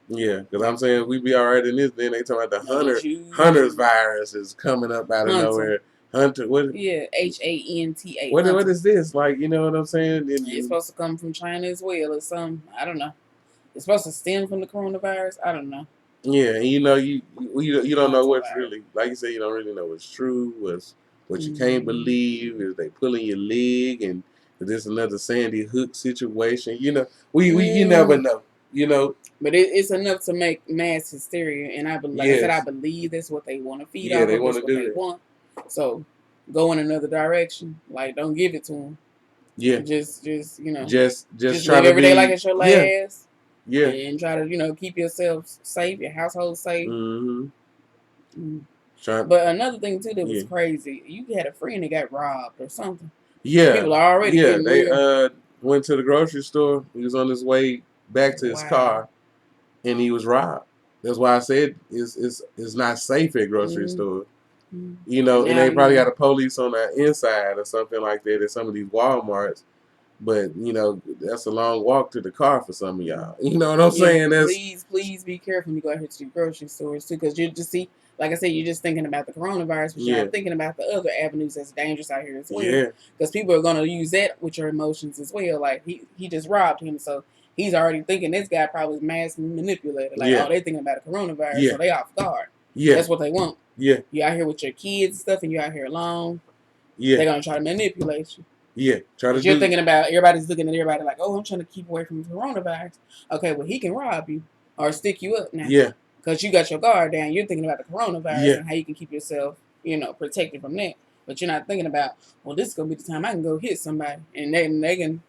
Yeah, because I'm saying we be all right in this. Then they talking about the Hunter's virus is coming up out of nowhere. Hunter, what? Yeah, HANTA. What is this? Like, you know what I'm saying? It's supposed to come from China as well or something. I don't know. It's supposed to stem from the coronavirus. I don't know. Yeah, and you don't know what's really, like you said, you don't really know what's true, what you can't believe, is they pulling your leg, and is this another Sandy Hook situation? You never know. you know. But it's enough to make mass hysteria, and like I said, I believe that's what they want to feed off. They want to do that. Want. So go in another direction. Like, don't give it to them. Yeah. Just just try live every day like it's your last. Yeah. And try to keep yourself safe, your household safe. But another thing too that was crazy, you had a friend that got robbed or something. Yeah. People are already getting they went to the grocery store. He was on his way back to his car, and he was robbed. That's why I said it's not safe at grocery stores. You know, and they probably got a police on the inside or something like that at some of these Walmarts. But, that's a long walk to the car for some of y'all. You know what I'm saying? Please be careful when you go out here to the grocery stores, too, because you just see, like I said, you're just thinking about the coronavirus, but you're not thinking about the other avenues that's dangerous out here as well. Yeah. Because people are going to use that with your emotions as well. Like, he just robbed him, so he's already thinking this guy probably is mass manipulated. Like, oh, they thinking about a coronavirus, so they off guard. Yeah. That's what they want. Yeah. You out here with your kids and stuff, and you out here alone. Yeah. They're going to try to manipulate you. Yeah, you're thinking about everybody's looking at everybody like, oh, I'm trying to keep away from coronavirus. Okay, well, he can rob you or stick you up now. Yeah, because you got your guard down. You're thinking about the coronavirus and how you can keep yourself, protected from that. But you're not thinking about, well, this is gonna be the time I can go hit somebody, and they can.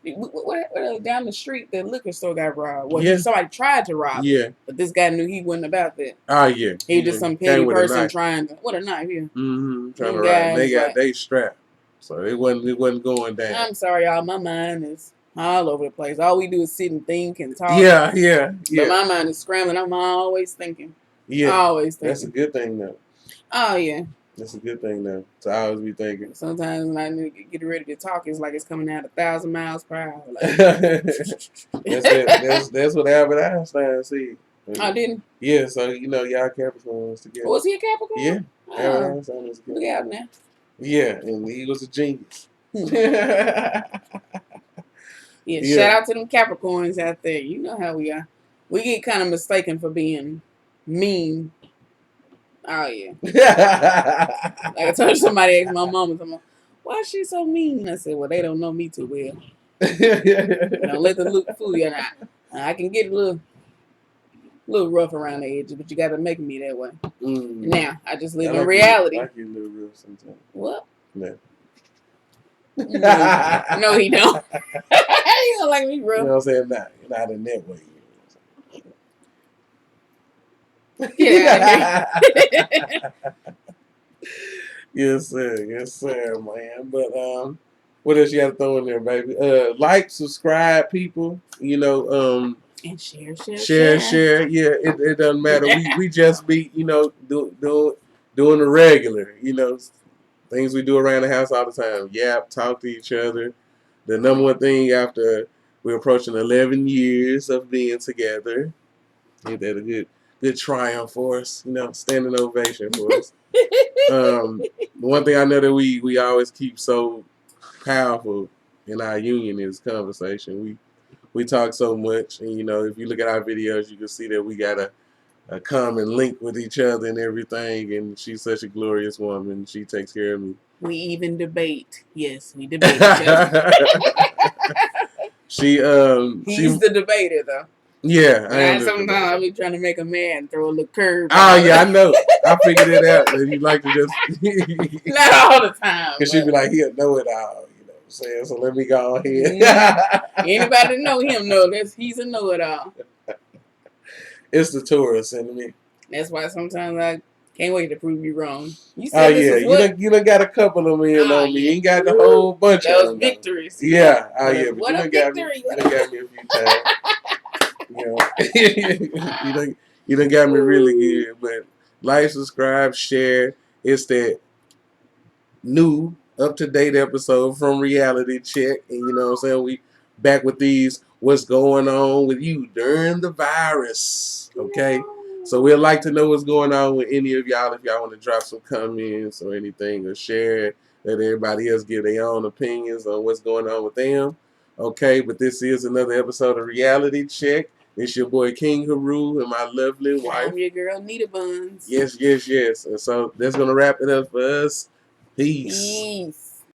What down the street, the liquor store got robbed. Well, somebody tried to rob him, but this guy knew he wasn't about that. Oh yeah, he was just some petty person trying to. What a knife, yeah. Trying to rob. They strapped. So it wasn't going down. I'm sorry, y'all. My mind is all over the place. All we do is sit and think and talk. Yeah. But my mind is scrambling. I'm always thinking. Yeah. Always thinking. That's a good thing, though. Oh, yeah. That's a good thing, though. To always be thinking. Sometimes when I get ready to talk, it's like it's coming out 1,000 miles per hour. Like, that's what Albert Einstein said. Oh, didn't he? Yeah, so, y'all Capricorns together. Was he a Capricorn? Yeah. Albert Einstein was a Capricorn. Look out now. Yeah, and he was a genius. Shout out to them Capricorns out there. You know how we are. We get kind of mistaken for being mean. Oh, yeah. Like I told somebody, asked my mama, why is she so mean? I said, well, they don't know me too well. Let the look fool you. I can get a little rough around the edges, but you got to make me that way. Now, I just live in reality. I like you a little rough sometimes. What? No. No, he don't. He don't like me rough. You know what I'm saying? Not in that way. Yeah. Yes, sir, man. But what else you got to throw in there, baby? Like, subscribe, people. And share. Yeah, it doesn't matter. We just be doing the regular, things we do around the house all the time. Yap, talk to each other. The number one thing after we're approaching 11 years of being together. Ain't that a good triumph for us? Standing ovation for us. The one thing I know that we always keep so powerful in our union is conversation. We talk so much, and if you look at our videos, you can see that we got a common link with each other and everything. And she's such a glorious woman. She takes care of me. We even debate. Yes, we debate each other. He's the debater, though. Yeah, sometimes I be trying to make a man throw a little curve. Oh yeah, I know. I figured it out. That you like to just not all the time. Because she'd be like, he'll know it all. Saying, so let me go on here. Anybody know him know he's a know-it-all. It's the tourist in me. That's why sometimes I can't wait to prove you wrong. You said you done got a couple of men on me. You ain't got the whole bunch of them. Victories. Yeah. But you done got me a few times. You done got me really good. But like, subscribe, share. It's that new up-to-date episode from Reality Check, and you know what I'm saying, we back with these what's going on with you during the virus, okay? So we'd like to know what's going on with any of y'all. If y'all want to drop some comments or anything, or share, let everybody else give their own opinions on what's going on with them, okay? But this is another episode of Reality Check. It's your boy King Haru and my lovely wife. I'm your girl Nita Buns. Yes. And so that's gonna wrap it up for us. Peace.